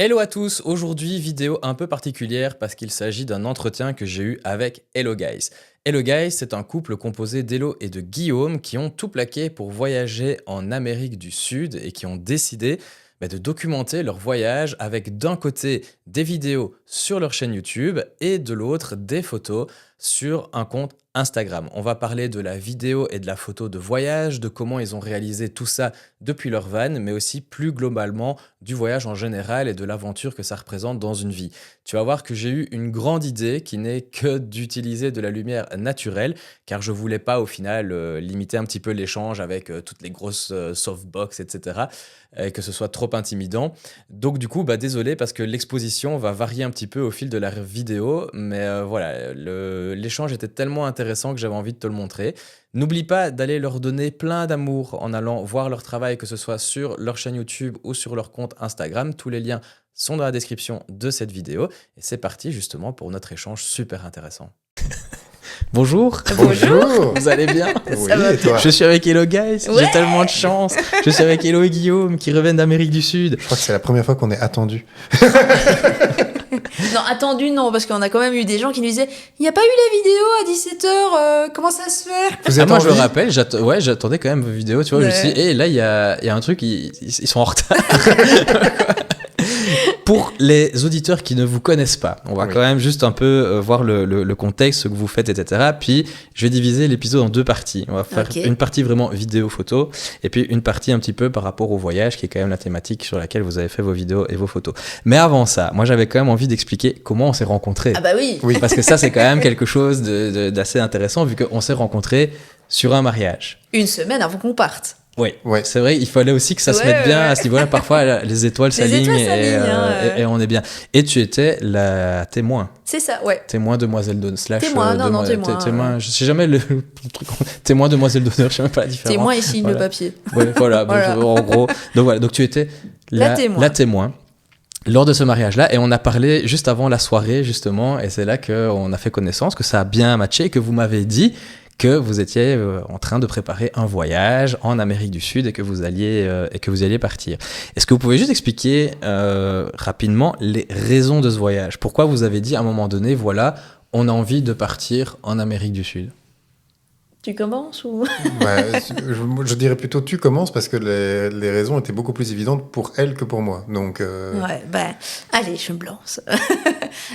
Hello à tous, aujourd'hui vidéo un peu particulière parce qu'il s'agit d'un entretien que j'ai eu avec Hello Guys. Hello Guys, c'est un couple composé d'Hello et de Guillaume qui ont tout plaqué pour voyager en Amérique du Sud et qui ont décidé de documenter leur voyage avec d'un côté des vidéos sur leur chaîne YouTube et de l'autre des photos sur un compte Instagram. On va parler de la vidéo et de la photo de voyage, de comment ils ont réalisé tout ça depuis leur van, mais aussi plus globalement du voyage en général et de l'aventure que ça représente dans une vie. Tu vas voir que j'ai eu une grande idée qui n'est que d'utiliser de la lumière naturelle, car je voulais pas au final limiter un petit peu l'échange avec toutes les grosses softbox, etc., et que ce soit trop intimidant. Donc du coup, désolé parce que l'exposition va varier un petit peu au fil de la vidéo, mais voilà, l'échange était tellement intéressant que j'avais envie de te le montrer. N'oublie pas d'aller leur donner plein d'amour en allant voir leur travail, que ce soit sur leur chaîne YouTube ou sur leur compte Instagram. Tous les liens sont dans la description de cette vidéo. Et c'est parti justement pour notre échange super intéressant. Bonjour. Bonjour. Vous allez bien? Oui, et toi? Je suis avec Hello Guys, Ouais. j'ai tellement de chance. Je suis avec Hello et Guillaume qui reviennent d'Amérique du Sud. Je crois que c'est la première fois qu'on est attendu. Non, attendu, non, parce qu'on a quand même eu des gens qui nous disaient il n'y a pas eu la vidéo à 17h, comment ça se fait? Vous êtes Moi en je le vie rappelle, j'attendais quand même vos vidéos, tu vois, je me suis dit, là il y a un truc, ils sont en retard. Pour les auditeurs qui ne vous connaissent pas, on va Oui. quand même juste un peu voir le contexte, ce que vous faites, etc. Puis je vais diviser l'épisode en deux parties. On va faire Ok. une partie vraiment vidéo-photo, et puis une partie un petit peu par rapport au voyage, qui est quand même la thématique sur laquelle vous avez fait vos vidéos et vos photos. Mais avant ça, moi j'avais quand même envie d'expliquer comment on s'est rencontrés. Ah bah oui. Oui. Parce que ça, c'est quand même quelque chose d'assez intéressant, vu qu'on s'est rencontrés sur un mariage. Une semaine avant qu'on parte. Oui, Ouais. c'est vrai, il fallait aussi que ça se Ouais, mette bien ouais. à ce niveau-là. Parfois, les étoiles s'alignent étoiles et, s'alignent, hein, et on est bien. Et tu étais la témoin. C'est ça, ouais. Témoin demoiselle d'honneur. Témoin, non, témoin, témoin, je sais jamais le truc. Témoin demoiselle d'honneur, je sais même pas la différence. Témoin et signe Voilà. le papier. Ouais, voilà, Voilà. en gros. Donc voilà, donc tu étais La témoin. la témoin lors de ce mariage-là. Et on a parlé juste avant la soirée, justement. Et c'est là qu'on a fait connaissance, que ça a bien matché et que vous m'avez dit que vous étiez en train de préparer un voyage en Amérique du Sud et que vous alliez partir. Est-ce que vous pouvez juste expliquer rapidement les raisons de ce voyage? Pourquoi vous avez dit à un moment donné, voilà, on a envie de partir en Amérique du Sud? Tu commences ou Ouais, je dirais plutôt tu commences parce que les raisons étaient beaucoup plus évidentes pour elle que pour moi. Donc, Ouais, allez, je me lance.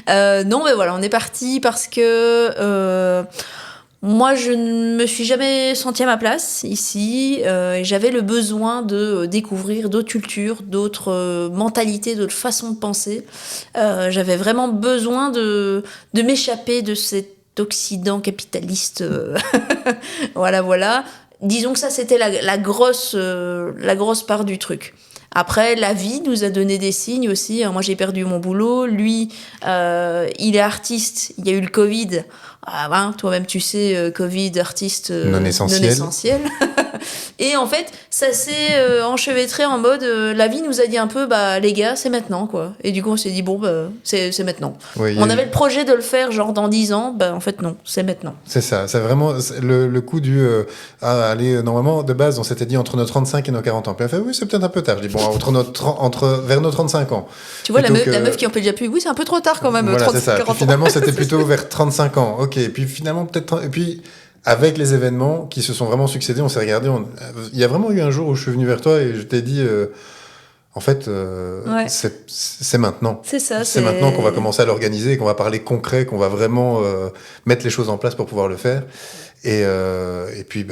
Non, mais voilà, on est parti parce que moi, je ne me suis jamais sentie à ma place ici. Et j'avais le besoin de découvrir d'autres cultures, d'autres mentalités, d'autres façons de penser. J'avais vraiment besoin de m'échapper de cet Occident capitaliste. Voilà. Disons que ça, c'était la grosse part du truc. Après, la vie nous a donné des signes aussi. Moi, j'ai perdu mon boulot. Lui, il est artiste. Il y a eu le Covid. Ah, ben, toi-même, tu sais, Covid, artiste Non essentiel. Et en fait, ça s'est enchevêtré en mode la vie nous a dit un peu, les gars, c'est maintenant, quoi. Et du coup, on s'est dit, bon, c'est maintenant. oui, On avait le projet de le faire, genre dans 10 ans. En fait, non, c'est maintenant. c'est ça. C'est vraiment le coup du... allez, normalement, de base, on s'était dit entre nos 35 et nos 40 ans. Puis elle fait, oui, c'est peut-être un peu tard. Je dis, bon, vers nos 35 ans. Tu vois, la Plutôt meuf qui en peut déjà plus. Oui, c'est un peu trop tard quand même, Voilà, c'est 35, ça. Puis 40 ans. finalement, c'était plutôt vers 35 ans. Ok. Et puis finalement, peut-être... Et puis... Avec les événements qui se sont vraiment succédés, on s'est regardé. Il y a vraiment eu un jour où je suis venu vers toi et je t'ai dit, en fait, Ouais. c'est maintenant. C'est ça. C'est maintenant qu'on va commencer à l'organiser, qu'on va parler concret, qu'on va vraiment mettre les choses en place pour pouvoir le faire. Et puis,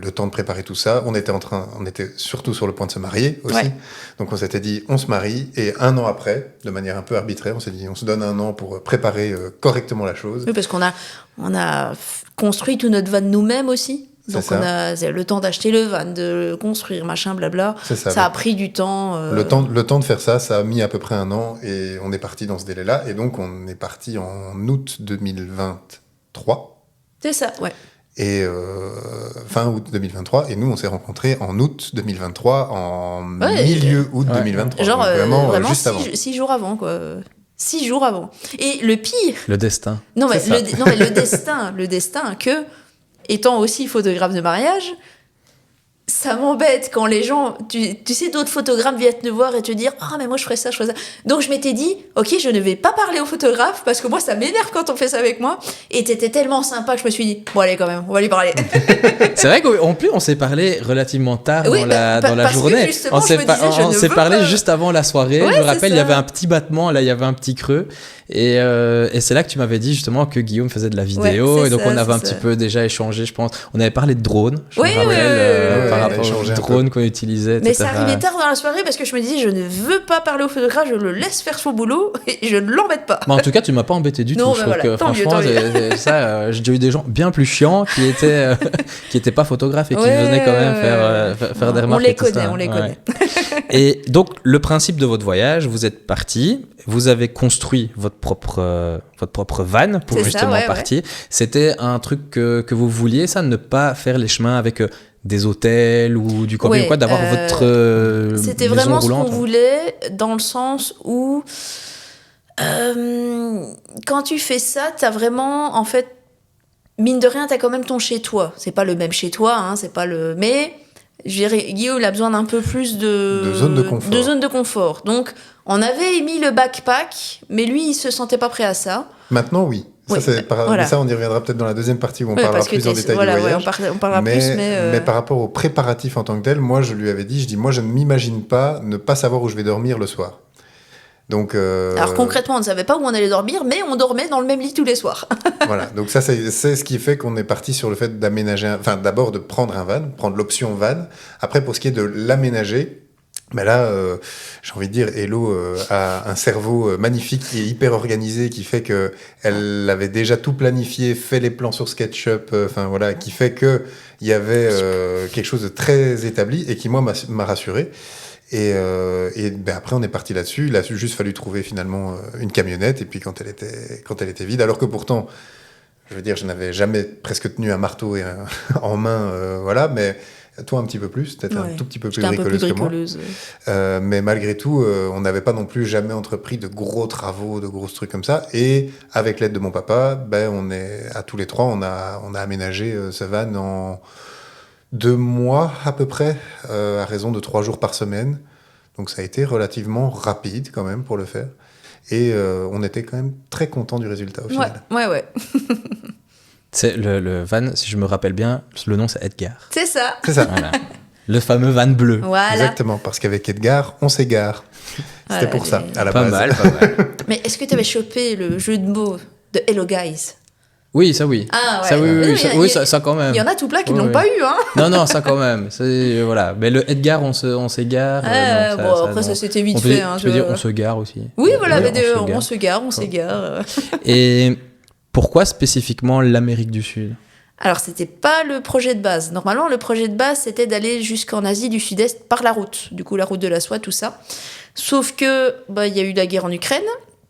le temps de préparer tout ça, on était surtout sur le point de se marier aussi. Ouais. Donc, on s'était dit, on se marie. Et un an après, de manière un peu arbitraire, on s'est dit, on se donne un an pour préparer correctement la chose. Oui, parce qu'on a construit tout notre van nous-mêmes aussi. Donc C'est ça. on a le temps d'acheter le van, de le construire, machin, blabla. C'est ça. Ça a pris du temps. Le temps de faire ça, ça a mis à peu près un an et on est parti dans ce délai-là. Et donc, on est parti en août 2023. C'est ça, ouais. Et fin août 2023. Et nous, on s'est rencontrés en août 2023, en milieu août 2023. Genre, donc vraiment juste 6 avant. 6 jours avant, quoi. 6 jours avant. Et le pire... Le destin. Non, mais C'est ça. le destin que, étant aussi photographe de mariage, ça m'embête quand les gens, tu sais, d'autres photographes viennent te voir et te dire « Ah, mais moi, je ferais ça, je ferais ça. » Donc, je m'étais dit « Ok, je ne vais pas parler aux photographes parce que moi, ça m'énerve quand on fait ça avec moi. » Et t'étais tellement sympa que je me suis dit « Bon, allez, quand même, on va lui parler. » C'est vrai qu'en plus, on s'est parlé relativement tard Oui, dans la parce que journée. justement, On je me disais, je on ne s'est veux parlé pas. juste avant la soirée. Ouais, Je me c'est rappelle, il y ça. avait un petit battement, là, il y avait un petit creux. Et c'est là que tu m'avais dit justement que Guillaume faisait de la vidéo. Ouais, c'est et donc, ça, on avait un c'est petit ça. peu déjà échangé, je pense. On avait parlé de drones, je Oui, me oui, rappelle, oui, par on a rapport échangé aux un peu. drones qu'on utilisait, Mais etc. ça arrivait tard dans la soirée parce que je me disais « Je ne veux pas parler au photographe, je le laisse faire son boulot et je ne l'embête pas. » Mais en tout cas, tu m'as pas embêté du Non, tout. Je bah trouve voilà, que tant mieux, franchement, tant mieux. j'ai déjà eu des gens bien plus chiants qui étaient pas photographes et qui Ouais, venaient quand même ouais. faire des remarques. On les et tout connaît, ça. on les Ouais. connaît. Et donc, le principe de votre voyage, vous êtes parti, vous avez construit votre propre van pour C'est ça, justement ouais, partir. C'était un truc que vous vouliez, ça, ne pas faire les chemins avec des hôtels ou du camping Ouais, ou quoi, d'avoir votre C'était maison vraiment ce roulante. qu'on voulait, dans le sens où quand tu fais ça, t'as vraiment, en fait, mine de rien, t'as quand même ton chez-toi. C'est pas le même chez-toi, hein, c'est pas le... Mais, je dirais, Guillaume, il a besoin d'un peu plus De zone de confort. de zone de confort. Donc, on avait émis le backpack, mais lui, il se sentait pas prêt à ça. Maintenant, oui. Ça, Oui, mais voilà. ça, on y reviendra peut-être dans la deuxième partie où on Ouais, parlera parce que plus en t'es- détail voilà, du ouais, voyage. on parlera plus, mais par rapport aux préparatifs en tant que tel, moi, je lui avais dit, moi, je ne m'imagine pas ne pas savoir où je vais dormir le soir. Donc, Alors concrètement, on ne savait pas où on allait dormir, mais on dormait dans le même lit tous les soirs. voilà. Donc ça, c'est ce qui fait qu'on est parti sur le fait d'aménager, enfin, d'abord de prendre un van, prendre l'option van. Après, pour ce qui est de l'aménager, ben là, j'ai envie de dire, Hello a un cerveau magnifique et hyper organisé qui fait que elle avait déjà tout planifié, fait les plans sur SketchUp, enfin voilà, qui fait que il y avait quelque chose de très établi et qui moi m'a rassuré. Et ben après on est parti là-dessus. Il a juste fallu trouver finalement une camionnette et puis quand elle était vide, alors que pourtant, je veux dire, je n'avais jamais presque tenu un marteau en main, voilà, mais toi un petit peu plus, peut-être un tout petit peu plus J'étais un peu plus bricoleuse que moi. bricoleuse. Mais malgré tout, on n'avait pas non plus jamais entrepris de gros travaux, de gros trucs comme ça. Et avec l'aide de mon papa, ben on est à tous les trois, on a aménagé ce van en 2 mois à peu près, à raison de 3 jours par semaine. Donc ça a été relativement rapide quand même pour le faire. Et on était quand même très contents du résultat au final. Ouais. C'est le van, si je me rappelle bien, le nom c'est Edgar. C'est ça. C'est ça. Voilà. Le fameux van bleu. Voilà. Exactement, parce qu'avec Edgar, on s'égare. C'était Voilà, pour ça, à la Pas base. mal, pas mal. Mais est-ce que tu avais chopé le jeu de mots de Hello Guys? Oui, ça oui. Ah ouais. Ça oui, Oui, ça, il y a- oui, ça quand même. Il y en a tout plein qui Oui, l'ont oui. pas eu, hein. Non, ça quand même. Voilà. Mais le Edgar, on s'égare. non, Bon, après, ça non. c'était vite On peut fait. dire, Hein, tu peux dire on se gare aussi. Oui, voilà, Ouais, mais on se gare. on s'égare. Et pourquoi spécifiquement l'Amérique du Sud? Alors, c'était pas le projet de base. Normalement, le projet de base, c'était d'aller jusqu'en Asie du Sud-Est par la route. Du coup, la route de la soie, tout ça. Sauf que, il y a eu la guerre en Ukraine,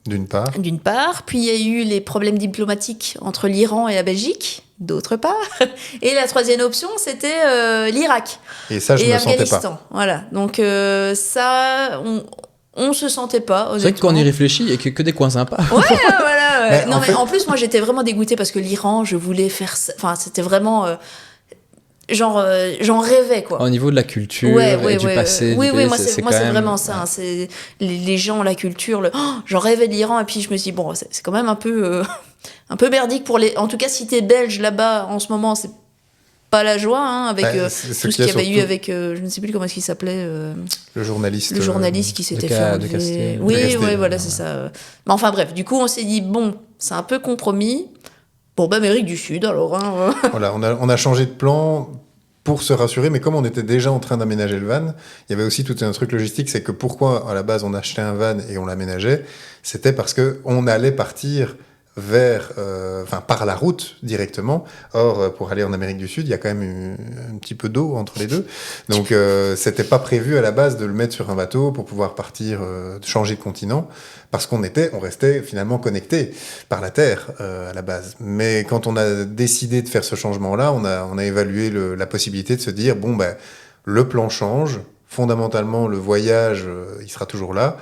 D'une part. d'une part. Puis, il y a eu les problèmes diplomatiques entre l'Iran et la Belgique, d'autre part. Et la troisième option, c'était l'Irak. Et ça, je et me sentais pas. Afghanistan. Voilà. Donc, ça, on se sentait pas, C'est vrai que quand on y honnêtement. réfléchit, il n'y a que des coins sympas. Ouais, voilà. Mais Non, en mais fait- en plus, moi, j'étais vraiment dégoûtée parce que l'Iran, je voulais faire ça. Enfin, c'était vraiment. J'en rêvais, quoi. Au niveau de la culture et du passé. Oui, du oui, pays, moi, c'est quand même- vraiment ça. Hein, c'est les gens, la culture. J'en rêvais de l'Iran, et puis je me suis dit, bon, c'est quand même un peu merdique pour les. En tout cas, si t'es belge là-bas, en ce moment, c'est pas la joie, hein, avec C'est tout ce qu'il y avait eu surtout avec. Je ne sais plus comment est-ce qu'il s'appelait. le journaliste. Le journaliste qui s'était de fait de enlever. Castel. Oui, De Castel, oui, voilà, ouais. c'est ça. Mais enfin bref, du coup, on s'est dit, bon, c'est un peu compromis. Bon, Amérique du Sud, alors. Hein, Voilà, on a changé de plan pour se rassurer, mais comme on était déjà en train d'aménager le van, il y avait aussi tout un truc logistique, c'est que pourquoi à la base on achetait un van et on l'aménageait, c'était parce que on allait partir vers, par la route directement. Or, pour aller en Amérique du Sud, il y a quand même un petit peu d'eau entre les deux. Donc, c'était pas prévu à la base de le mettre sur un bateau pour pouvoir partir, changer de continent, parce qu'on restait finalement connecté par la Terre à la base. Mais quand on a décidé de faire ce changement-là, on a évalué la possibilité de se dire, bon, ben, le plan change. Fondamentalement, le voyage, il sera toujours là.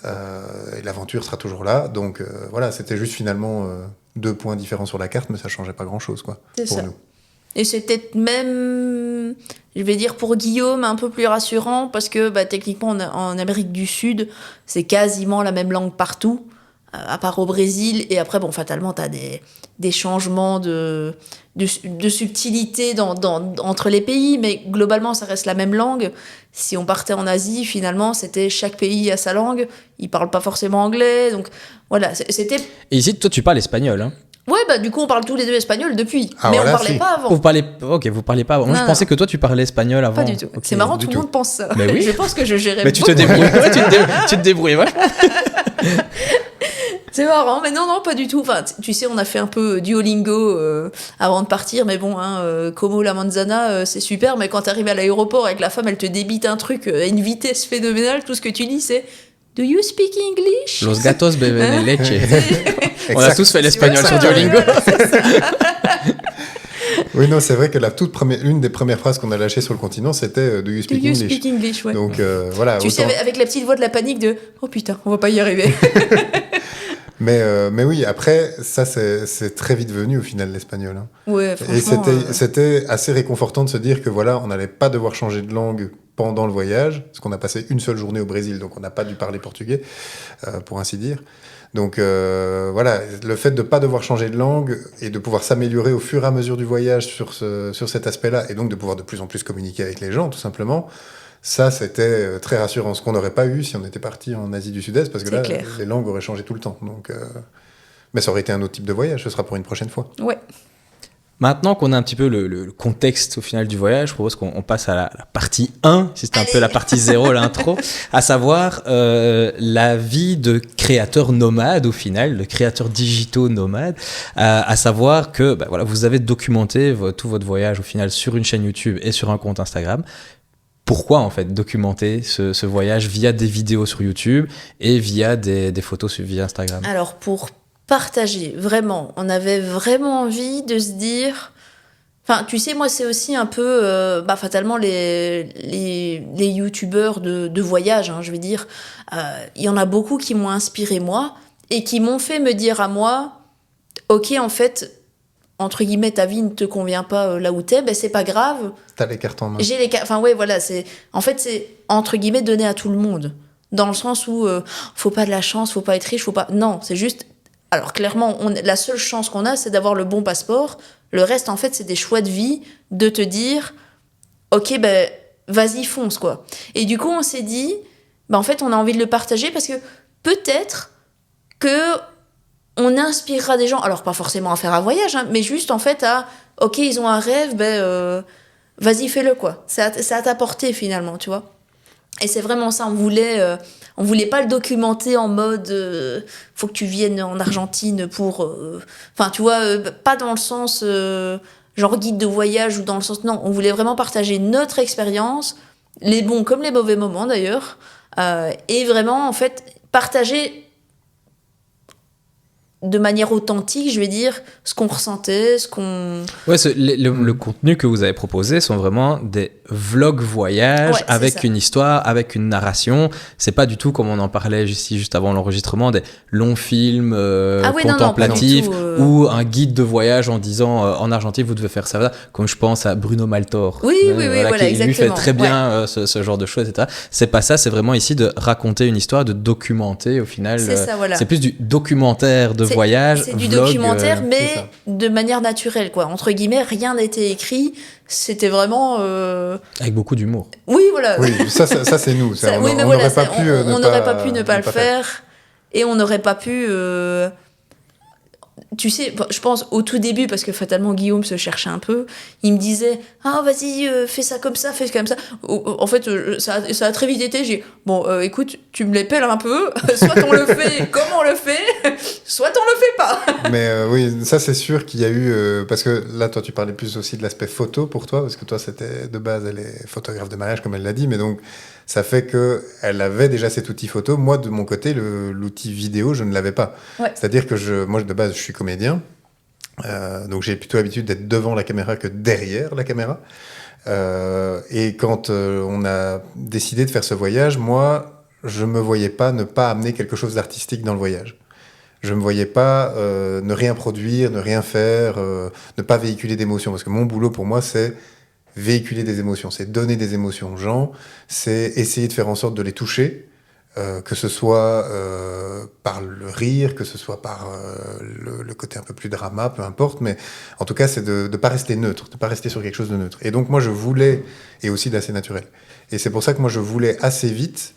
Et l'aventure sera toujours là. Donc voilà, c'était juste finalement 2 points différents sur la carte, mais ça changeait pas grand-chose, quoi, C'est pour ça. nous. Et c'est peut-être même, je vais dire pour Guillaume, un peu plus rassurant parce que techniquement en Amérique du Sud, c'est quasiment la même langue partout, à part au Brésil. Et après, bon, fatalement, t'as des changements de subtilité entre les pays, mais globalement, ça reste la même langue. Si on partait en Asie, finalement, c'était chaque pays a sa langue. Ils parlent pas forcément anglais, donc voilà, c'était... Et ici, toi, tu parles espagnol, hein? Ouais, du coup, on parle tous les deux espagnol depuis. Ah, mais voilà, on parlait si. pas avant. Vous parlez pas avant. Moi, je Non, pensais non. que toi, tu parlais espagnol avant. Pas du tout. Ok, C'est marrant, du tout le monde pense ça. Mais oui. Je pense que je gérais Mais tu te beaucoup. débrouilles. Ouais, tu te débrouilles, ouais. C'est marrant, mais non, pas du tout. Enfin, tu sais, on a fait un peu Duolingo avant de partir, mais bon, Como la Manzana, c'est super, mais quand t'arrives à l'aéroport et que la femme, elle te débite un truc à une vitesse phénoménale, tout ce que tu dis, c'est Do you speak English? Los gatos beben leche. On a Exact. tous fait l'espagnol sur Ouais, Duolingo. Oui, non, c'est vrai que l'une des premières phrases qu'on a lâchées sur le continent, c'était Do you Do speak you English? speak English, ouais. Donc voilà. Tu sais, autant- avec la petite voix de la panique de Oh putain, on va pas y arriver. Mais oui, après, ça, c'est très vite venu au final, l'espagnol. Hein. Ouais, Et franchement. c'était assez réconfortant de se dire que voilà, on n'allait pas devoir changer de langue pendant le voyage, parce qu'on a passé une seule journée au Brésil, donc on n'a pas dû parler portugais, pour ainsi dire. Donc voilà, le fait de ne pas devoir changer de langue et de pouvoir s'améliorer au fur et à mesure du voyage sur cet aspect-là, et donc de pouvoir de plus en plus communiquer avec les gens, tout simplement, ça, c'était très rassurant. Ce qu'on n'aurait pas eu si on était parti en Asie du Sud-Est, parce que C'est là, clair. les langues auraient changé tout le temps. Donc, mais ça aurait été un autre type de voyage, ce sera pour une prochaine fois. Ouais. Maintenant qu'on a un petit peu le contexte au final du voyage, je propose qu'on passe à la partie 1, si c'était un peu la partie 0, l'intro, à savoir la vie de créateurs nomades au final, de créateurs digitaux nomades, à savoir que voilà, vous avez documenté tout votre voyage au final sur une chaîne YouTube et sur un compte Instagram. Pourquoi en fait documenter ce voyage via des vidéos sur YouTube et via des photos via Instagram? Alors, pour partager, vraiment, on avait vraiment envie de se dire... Enfin, tu sais, moi, c'est aussi un peu, fatalement, les youtubeurs de voyage, hein, je vais dire. Il y en a beaucoup qui m'ont inspiré, moi, et qui m'ont fait me dire à moi, ok, en fait, entre guillemets, ta vie ne te convient pas là où t'es, ben c'est pas grave. T'as les cartes en main. Enfin, ouais, voilà, c'est entre guillemets donné à tout le monde. Dans le sens où faut pas de la chance, faut pas être riche, faut pas. Non, c'est juste. Alors, clairement, la seule chance qu'on a, c'est d'avoir le bon passeport. Le reste, en fait, c'est des choix de vie, de te dire, ok, ben, vas-y, fonce, quoi. Et du coup, on s'est dit, en fait, on a envie de le partager parce que peut-être que on inspirera des gens, alors pas forcément à faire un voyage, hein, mais juste en fait à, ok, ils ont un rêve, vas-y, fais-le, quoi. C'est à ta portée, finalement, tu vois. Et c'est vraiment ça, on voulait pas le documenter en mode, faut que tu viennes en Argentine pour... Enfin, tu vois, pas dans le sens, genre guide de voyage ou dans le sens... Non, on voulait vraiment partager notre expérience, les bons comme les mauvais moments, d'ailleurs, et vraiment, en fait, partager de manière authentique, je vais dire, ce qu'on ressentait, ce qu'on... Ouais, le contenu que vous avez proposé sont vraiment des vlogs voyages Ouais, avec ça. une histoire, avec une narration. C'est pas du tout comme on en parlait juste avant l'enregistrement, des longs films Ah oui, non, contemplatifs pas du tout, ou un guide de voyage en disant en Argentine vous devez faire ça, comme je pense à Bruno Maltor. Oui, voilà, qui lui fait exactement. très bien ce genre de choses, etc. C'est pas ça, c'est vraiment ici de raconter une histoire, de documenter au final. C'est ça, voilà. C'est plus du documentaire de voyage, C'est du vlog, documentaire, c'est mais ça. de manière naturelle, quoi. Entre guillemets, rien n'était écrit. C'était vraiment... avec beaucoup d'humour. Oui, voilà. Oui, ça c'est nous. Ça- On oui, mais n'aurait voilà, pas ça, pu on n'aurait pas pu ne pas le faire. Et on n'aurait pas pu... Tu sais, je pense au tout début, parce que fatalement Guillaume se cherchait un peu, il me disait « Ah, vas-y, fais ça comme ça, fais comme ça. » En fait, ça a très vite été, j'ai dit « Bon, écoute, tu me les pelles un peu, soit on le fait comme on le fait, soit on le fait pas. » Mais oui, ça c'est sûr qu'il y a eu... parce que là, toi, tu parlais plus aussi de l'aspect photo pour toi, parce que toi, c'était de base, elle est photographe de mariage, comme elle l'a dit, mais donc ça fait qu'elle avait déjà cet outil photo. Moi, de mon côté, l'outil vidéo, je ne l'avais pas. Ouais. C'est-à-dire que moi, de base, je suis comédien, donc j'ai plutôt l'habitude d'être devant la caméra que derrière la caméra. Et quand on a décidé de faire ce voyage, moi, je me voyais pas ne pas amener quelque chose d'artistique dans le voyage. Je me voyais pas ne rien produire, ne rien faire, ne pas véhiculer d'émotions. Parce que mon boulot, pour moi, c'est véhiculer des émotions, c'est donner des émotions aux gens, c'est essayer de faire en sorte de les toucher, que ce soit par le rire, que ce soit par le côté un peu plus drama, peu importe, mais en tout cas, c'est de ne pas rester neutre, de ne pas rester sur quelque chose de neutre. Et donc, moi, je voulais, et aussi d'assez naturel. Et c'est pour ça que moi, je voulais assez vite,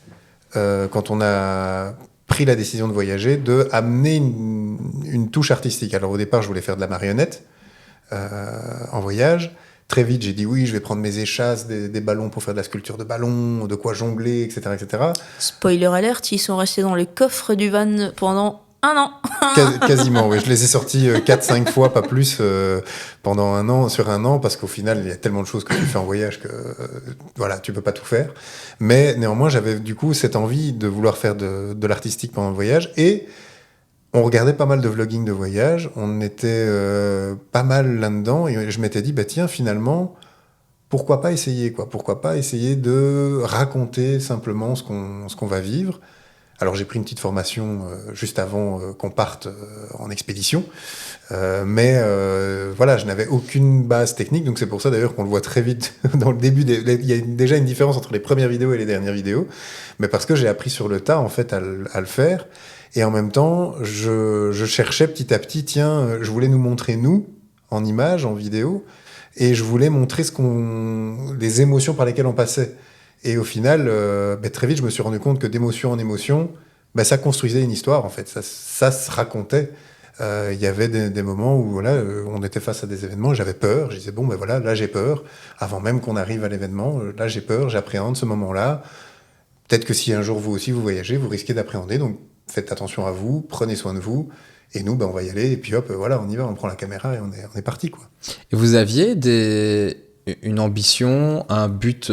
quand on a pris la décision de voyager, de amener une touche artistique. Alors, au départ, je voulais faire de la marionnette en voyage. Très vite, j'ai dit oui, je vais prendre mes échasses, des ballons pour faire de la sculpture de ballons, de quoi jongler, etc., etc. Spoiler alert, ils sont restés dans le coffre du van pendant 1 an. Quasiment, oui. Je les ai sortis 4-5 fois, pas plus, pendant 1 an, sur 1 an, parce qu'au final, il y a tellement de choses que tu fais en voyage que voilà, tu peux pas tout faire. Mais néanmoins, j'avais du coup cette envie de vouloir faire de l'artistique pendant le voyage. Et on regardait pas mal de vlogging de voyage, on était pas mal là-dedans, et je m'étais dit, bah tiens, finalement, pourquoi pas essayer, quoi? Pourquoi pas essayer de raconter simplement ce qu'on va vivre. Alors j'ai pris une petite formation juste avant qu'on parte en expédition, mais voilà, je n'avais aucune base technique, donc c'est pour ça d'ailleurs qu'on le voit très vite dans le début. Il y a déjà une différence entre les premières vidéos et les dernières vidéos, mais parce que j'ai appris sur le tas en fait à le faire. Et en même temps, je cherchais petit à petit, tiens, je voulais nous montrer nous, en images, en vidéo, et je voulais montrer les émotions par lesquelles on passait. Et au final, très vite, je me suis rendu compte que d'émotion en émotion, ça construisait une histoire, en fait. Ça se racontait. Il y avait des moments où voilà, on était face à des événements, j'avais peur, je disais, bon, voilà, là j'ai peur, avant même qu'on arrive à l'événement, là j'ai peur, j'appréhende ce moment-là. Peut-être que si un jour vous aussi vous voyagez, vous risquez d'appréhender, donc faites attention à vous, prenez soin de vous, et nous, on va y aller, et puis hop, voilà, on y va, on prend la caméra et on est parti, quoi. Et vous aviez une ambition, un but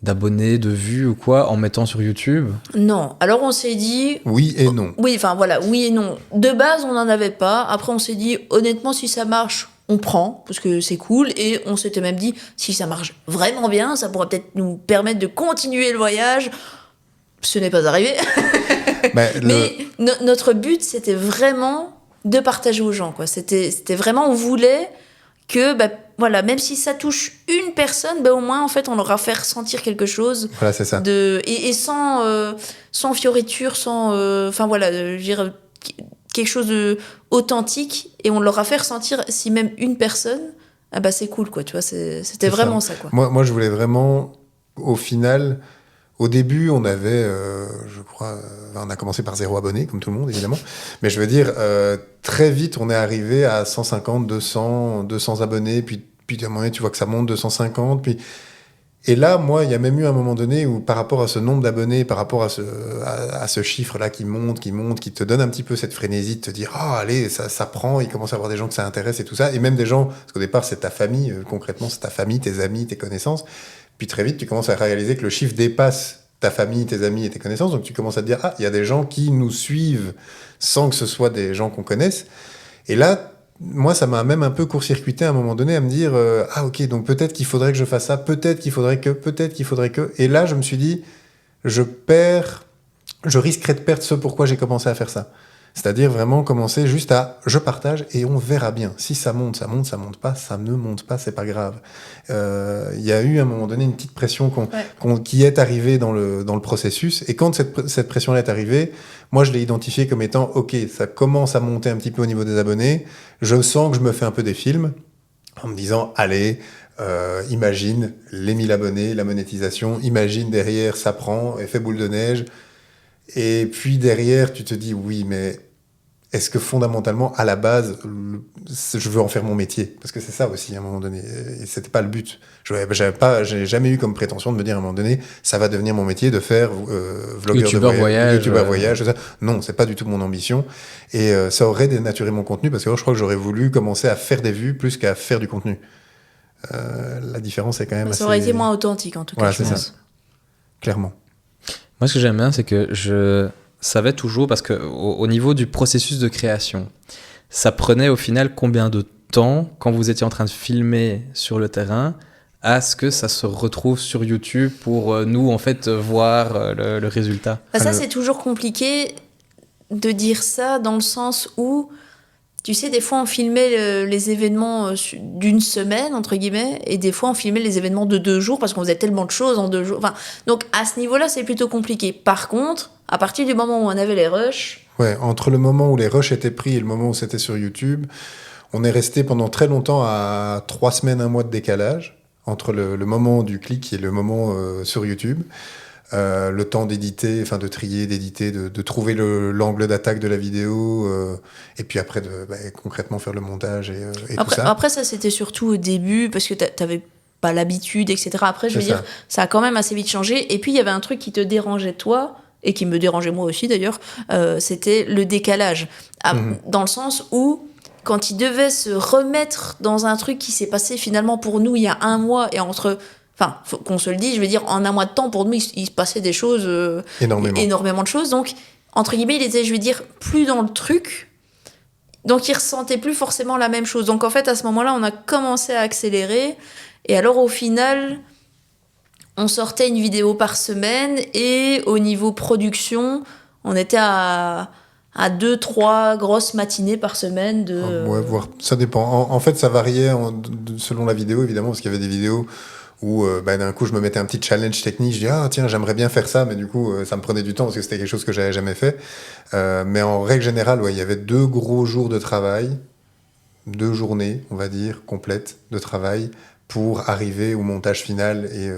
d'abonnés, de vues ou quoi, en mettant sur YouTube? Non, alors on s'est dit... Oui et non. Oui, enfin voilà, oui et non. De base, on n'en avait pas. Après, on s'est dit, honnêtement, si ça marche, on prend, parce que c'est cool. Et on s'était même dit, si ça marche vraiment bien, ça pourrait peut-être nous permettre de continuer le voyage. Ce n'est pas arrivé. Mais notre but, c'était vraiment de partager aux gens, quoi. C'était vraiment, on voulait que, voilà, même si ça touche une personne, au moins, en fait, on leur a fait ressentir quelque chose. Voilà, c'est ça. Et sans fioriture, enfin, voilà, je veux dire, quelque chose d'authentique. Et on leur a fait ressentir, si même une personne, c'est cool, quoi, tu vois, c'était vraiment ça, quoi. Moi, je voulais vraiment, au final... Au début, on avait, je crois, on a commencé par 0 abonnés, comme tout le monde, évidemment. Mais je veux dire, très vite, on est arrivé à 150, 200 abonnés. Puis à un moment donné, tu vois que ça monte, 250. Et là, moi, il y a même eu un moment donné où, par rapport à ce nombre d'abonnés, par rapport à ce chiffre-là qui monte, qui te donne un petit peu cette frénésie de te dire, allez, ça prend, il commence à y avoir des gens que ça intéresse et tout ça. Et même des gens, parce qu'au départ, c'est ta famille, concrètement, c'est ta famille, tes amis, tes connaissances. Puis très vite, tu commences à réaliser que le chiffre dépasse ta famille, tes amis et tes connaissances. Donc tu commences à te dire, il y a des gens qui nous suivent sans que ce soit des gens qu'on connaisse. Et là, moi, ça m'a même un peu court-circuité à un moment donné à me dire, ok, donc peut-être qu'il faudrait que je fasse ça, peut-être qu'il faudrait que... Et là, je me suis dit, je risquerais de perdre ce pourquoi j'ai commencé à faire ça. C'est-à-dire vraiment commencer juste je partage et on verra bien. Si ça monte, ça monte, ça monte pas, ça ne monte pas, c'est pas grave. Il y a eu à un moment donné une petite pression qui est arrivée dans le processus. Et quand cette pression-là est arrivée, moi je l'ai identifiée comme étant, ok, ça commence à monter un petit peu au niveau des abonnés. Je sens que je me fais un peu des films en me disant, allez, imagine les 1000 abonnés, la monétisation, imagine derrière, ça prend, effet boule de neige. Et puis derrière, tu te dis, oui, mais est-ce que fondamentalement, à la base, je veux en faire mon métier? Parce que c'est ça aussi, à un moment donné. Et c'était pas le but. J'ai jamais eu comme prétention de me dire, à un moment donné, ça va devenir mon métier de faire vlogueur YouTubeur de voyage. YouTubeur voyage. Non, c'est pas du tout mon ambition. Et ça aurait dénaturé mon contenu, parce que je crois que j'aurais voulu commencer à faire des vues plus qu'à faire du contenu. La différence est quand même assez... Ça aurait été moins authentique, en tout cas, voilà, je c'est pense. ça. Clairement. Moi, ce que j'aime bien, c'est que je savais toujours, parce qu'au niveau du processus de création, ça prenait au final combien de temps, quand vous étiez en train de filmer sur le terrain, à ce que ça se retrouve sur YouTube pour nous, en fait, voir le résultat? Ça, c'est toujours compliqué. de dire ça dans le sens où, tu sais, des fois on filmait les événements d'une semaine, entre guillemets, et des fois on filmait les événements de 2 jours parce qu'on faisait tellement de choses en 2 jours. Enfin, donc à ce niveau-là, c'est plutôt compliqué. Par contre, à partir du moment où on avait les rushs, Ouais, entre le moment où les rushs étaient pris et le moment où c'était sur YouTube, on est resté pendant très longtemps à 3 semaines, 1 mois de décalage entre le moment du clic et le moment sur YouTube. Le temps d'éditer, enfin de trier, d'éditer, de trouver l'angle d'attaque de la vidéo, et puis après concrètement faire le montage et tout ça. après ça, c'était surtout au début parce que t'avais pas l'habitude, etc. Après, je veux dire, ça a quand même assez vite changé. Et puis, il y avait un truc qui te dérangeait toi, et qui me dérangeait moi aussi d'ailleurs, c'était le décalage. Dans le sens où, quand il devait se remettre dans un truc qui s'est passé finalement pour nous il y a 1 mois, et enfin, faut qu'on se le dise, je veux dire, en 1 mois de temps, pour nous, il se passait des choses... énormément de choses. Donc, entre guillemets, il était, je veux dire, plus dans le truc. Donc, il ressentait plus forcément la même chose. Donc, en fait, à ce moment-là, on a commencé à accélérer. Et alors, au final, on sortait une vidéo par semaine. Et au niveau production, on était à 2-3 grosses matinées par semaine. Ouais, ça dépend. En fait, ça variait selon la vidéo, évidemment, parce qu'il y avait des vidéos où d'un coup je me mettais un petit challenge technique, je dis tiens, j'aimerais bien faire ça, mais du coup ça me prenait du temps parce que c'était quelque chose que j'avais jamais fait, mais en règle générale, il y avait 2 gros jours de travail, 2 journées on va dire complètes de travail pour arriver au montage final et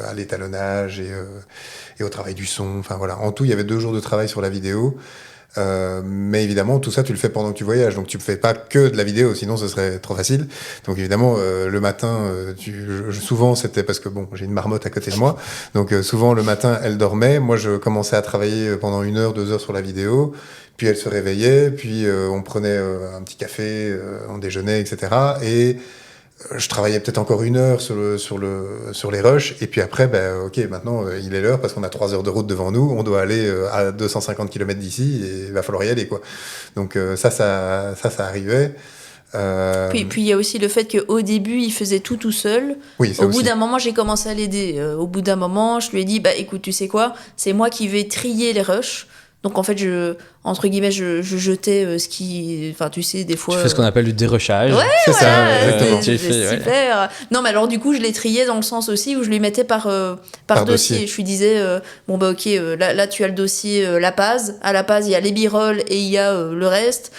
à l'étalonnage et au travail du son. Enfin voilà, en tout il y avait 2 jours de travail sur la vidéo. Mais évidemment, tout ça, tu le fais pendant que tu voyages. Donc, tu ne fais pas que de la vidéo, sinon ce serait trop facile. Donc, évidemment, le matin, souvent, c'était parce que, bon, j'ai une marmotte à côté de moi. Donc, souvent, le matin, elle dormait. Moi, je commençais à travailler pendant 1 heure, 2 heures sur la vidéo. Puis, elle se réveillait. Puis, on prenait un petit café, on déjeunait, etc. Et je travaillais peut-être encore 1 heure sur les rushs, et puis après, ok, maintenant, il est l'heure parce qu'on a 3 heures de route devant nous, on doit aller à 250 km d'ici, et il va falloir y aller, quoi. Donc ça arrivait. Puis il y a aussi le fait qu'au début, il faisait tout seul. Oui, ça Au bout aussi. d'un moment, j'ai commencé à l'aider. Au bout d'un moment, je lui ai dit, écoute, tu sais quoi, c'est moi qui vais trier les rushs. Donc en fait, entre guillemets, je jetais ce qui... Enfin, tu sais, des fois... Tu fais ce qu'on appelle du dérushage. Ouais, c'est voilà, ça, exactement. c'est super. Ouais. Non, mais alors du coup, je les triais dans le sens aussi où je lui mettais par dossier. Je lui disais, ok, là tu as le dossier La Paz. À La Paz, il y a les b-rolls et il y a le reste.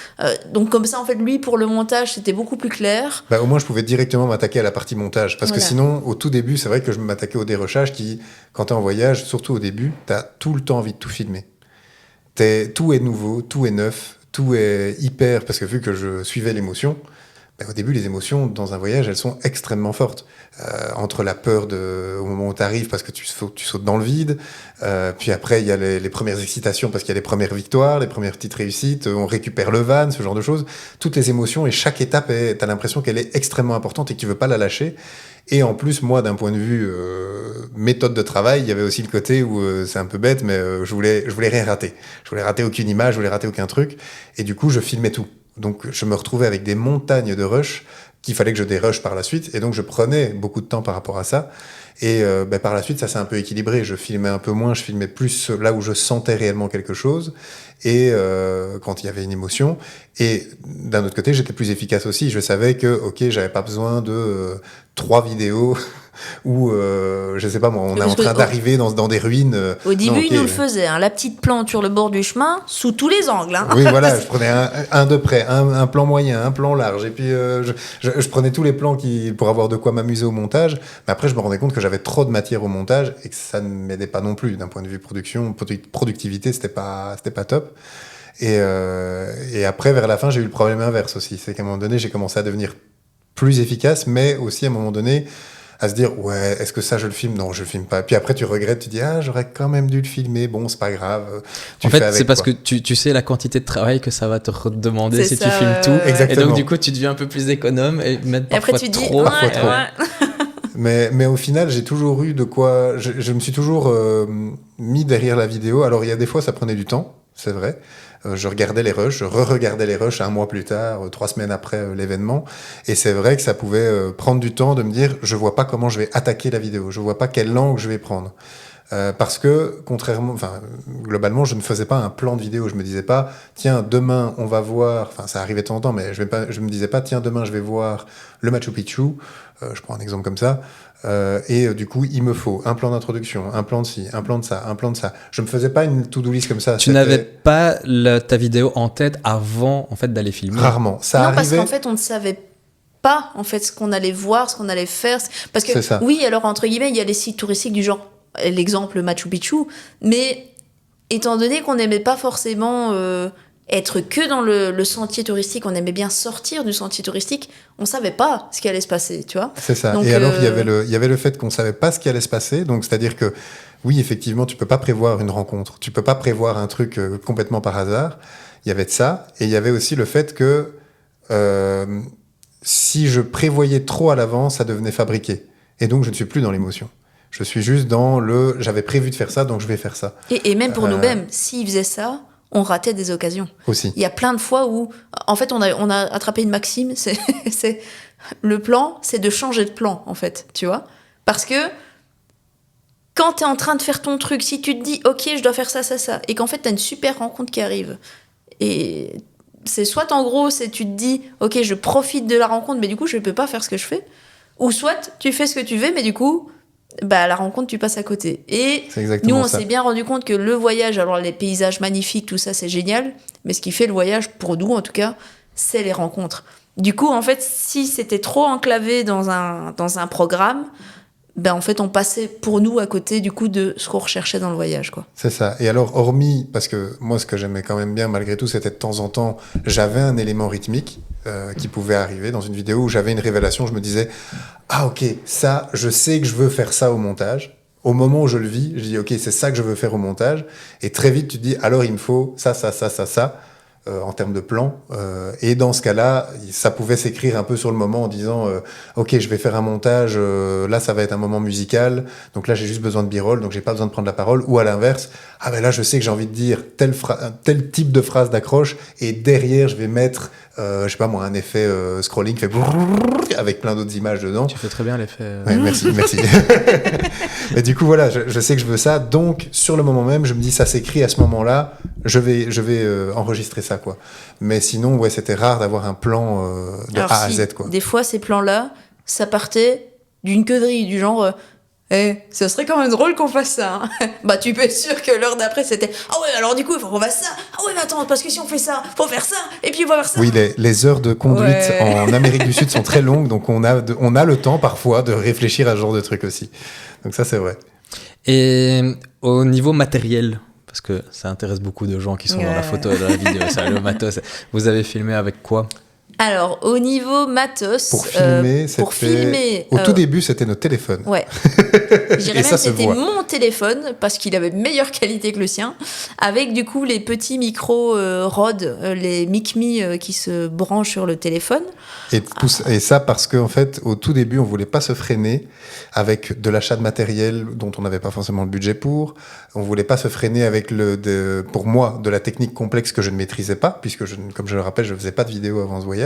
Donc comme ça, en fait, lui, pour le montage, c'était beaucoup plus clair. Au moins, je pouvais directement m'attaquer à la partie montage. Parce que sinon, au tout début, c'est vrai que je m'attaquais au dérushage qui, quand t'es en voyage, surtout au début, t'as tout le temps envie de tout filmer. Tout est nouveau, tout est neuf, tout est hyper... Parce que vu que je suivais l'émotion, au début, les émotions dans un voyage, elles sont extrêmement fortes. Entre la peur au moment où tu arrives parce que tu sautes dans le vide, puis après, il y a les premières excitations parce qu'il y a les premières victoires, les premières petites réussites, on récupère le van, ce genre de choses. Toutes les émotions et chaque étape, t'as l'impression qu'elle est extrêmement importante et que tu veux pas la lâcher. Et en plus, moi, d'un point de vue méthode de travail, il y avait aussi le côté où c'est un peu bête, mais je voulais rien rater. Je voulais rater aucune image, je voulais rater aucun truc. Et du coup, je filmais tout. Donc, je me retrouvais avec des montagnes de rush qu'il fallait que je dérush par la suite. Et donc, je prenais beaucoup de temps par rapport à ça. Et par la suite, ça s'est un peu équilibré. Je filmais un peu moins, je filmais plus là où je sentais réellement quelque chose. Et quand il y avait une émotion. Et d'un autre côté, j'étais plus efficace aussi. Je savais que, ok, j'avais pas besoin de 3 vidéos où, je sais pas moi, on est en train d'arriver dans des ruines. Au début, il nous le faisait, la petite plante sur le bord du chemin, sous tous les angles. Oui, voilà, je prenais un de près, un plan moyen, un plan large, et puis je prenais tous les plans pour avoir de quoi m'amuser au montage. Mais après, je me rendais compte que j'avais trop de matière au montage et que ça ne m'aidait pas non plus d'un point de vue productivité, c'était pas top. Et après, vers la fin, j'ai eu le problème inverse aussi. C'est qu'à un moment donné, j'ai commencé à devenir plus efficace, mais aussi à un moment donné, à se dire, ouais, est-ce que ça, je le filme? Non, je le filme pas. Puis après, tu regrettes, tu dis, j'aurais quand même dû le filmer. Bon, c'est pas grave. En fait, c'est parce que tu sais la quantité de travail que ça va te redemander si tu filmes tout. Exactement. Et donc, du coup, tu deviens un peu plus économe et mettre parfois trop. Parfois trop. Mais au final, j'ai toujours eu de quoi... Je me suis toujours mis derrière la vidéo. Alors, il y a des fois, ça prenait du temps, c'est vrai. Je regardais les rushs, je re-regardais les rushs 1 mois plus tard, 3 semaines après l'événement. Et c'est vrai que ça pouvait prendre du temps de me dire, je vois pas comment je vais attaquer la vidéo, je vois pas quel angle je vais prendre. Parce que, globalement, je ne faisais pas un plan de vidéo. Je me disais pas, tiens, demain, on va voir. Enfin, ça arrivait de temps en temps, mais je me disais pas, tiens, demain, je vais voir le Machu Picchu. Je prends un exemple comme ça. Du coup, il me faut un plan d'introduction, un plan de ci, un plan de ça, un plan de ça. Je me faisais pas une to-do list comme ça. Tu n'avais pas ta vidéo en tête avant, en fait, d'aller filmer. Rarement. Ça non, arrivait. parce qu'en fait, on ne savait pas, en fait, ce qu'on allait voir, ce qu'on allait faire. Parce que, C'est ça. oui, alors, entre guillemets, il y a les sites touristiques du genre, l'exemple Machu Picchu, mais étant donné qu'on n'aimait pas forcément être que dans le sentier touristique, on aimait bien sortir du sentier touristique, on savait pas ce qui allait se passer, tu vois. C'est ça. Donc, et alors, il y avait le fait qu'on savait pas ce qui allait se passer. Donc, c'est-à-dire que, oui, effectivement, tu peux pas prévoir une rencontre. Tu peux pas prévoir un truc complètement par hasard. Il y avait de ça. Et il y avait aussi le fait que si je prévoyais trop à l'avance, ça devenait fabriqué. Et donc, je ne suis plus dans l'émotion. Je suis juste dans j'avais prévu de faire ça, donc je vais faire ça. Et même pour nous-mêmes, s'ils faisaient ça, on ratait des occasions. Aussi. Il y a plein de fois où, en fait, on a attrapé une maxime, c'est le plan, c'est de changer de plan, en fait, tu vois. Parce que quand tu es en train de faire ton truc, si tu te dis, ok, je dois faire ça, ça, ça, et qu'en fait, tu as une super rencontre qui arrive, et c'est soit en gros, c'est tu te dis, ok, je profite de la rencontre, mais du coup, je ne peux pas faire ce que je fais, ou soit tu fais ce que tu veux, mais du coup, bah, la rencontre, tu passes à côté. Et nous, on s'est bien rendu compte que le voyage, alors les paysages magnifiques, tout ça, c'est génial, mais ce qui fait le voyage, pour nous en tout cas, c'est les rencontres. Du coup, en fait, si c'était trop enclavé dans un programme, ben en fait, on passait pour nous à côté du coup de ce qu'on recherchait dans le voyage, quoi. C'est ça. Et alors, hormis, parce que moi, ce que j'aimais quand même bien, malgré tout, c'était de temps en temps, j'avais un élément rythmique qui pouvait arriver dans une vidéo où j'avais une révélation. Je me disais, ah ok, ça, je sais que je veux faire ça au montage. Au moment où je le vis, je dis, ok, c'est ça que je veux faire au montage. Et très vite, tu te dis, alors il me faut ça, ça, ça, ça, ça. En termes de plan. Et dans ce cas-là, ça pouvait s'écrire un peu sur le moment en disant ok, je vais faire un montage, là ça va être un moment musical, donc là j'ai juste besoin de b-roll, donc j'ai pas besoin de prendre la parole. Ou à l'inverse, ah ben là je sais que j'ai envie de dire tel type de phrase d'accroche, et derrière je vais mettre je sais pas moi, un effet scrolling qui fait avec plein d'autres images dedans. Tu fais très bien l'effet. Ouais, merci. Et du coup, voilà, je sais que je veux ça. Donc, sur le moment même, je me dis, ça s'écrit à ce moment-là, je vais enregistrer ça, quoi. Mais sinon, ouais, c'était rare d'avoir un plan de Alors, A à Z, quoi. Des fois, ces plans-là, ça partait d'une connerie, du genre... ça serait quand même drôle qu'on fasse ça. Hein. Bah, tu peux être sûr que l'heure d'après, c'était ah ouais, alors du coup, il faut qu'on fasse ça. Ah ouais, mais attends, parce que si on fait ça, faut faire ça. Et puis, on va faire ça. Oui, les heures de conduite en Amérique du Sud sont très longues, donc on a le temps parfois de réfléchir à ce genre de truc aussi. Donc, ça, c'est vrai. Et au niveau matériel, parce que ça intéresse beaucoup de gens qui sont dans la photo et dans la vidéo, ça, le matos, vous avez filmé avec quoi ? Alors, au niveau matos... Pour filmer, au tout début, c'était notre téléphone. Ouais. Je dirais même que c'était mon téléphone, parce qu'il avait meilleure qualité que le sien, avec du coup les petits micros Rode, les Mic-Me qui se branchent sur le téléphone. Et ça parce qu'en fait, au tout début, on voulait pas se freiner avec de l'achat de matériel dont on n'avait pas forcément le budget pour. On voulait pas se freiner avec pour moi, de la technique complexe que je ne maîtrisais pas, puisque comme je le rappelle, je faisais pas de vidéo avant ce voyage.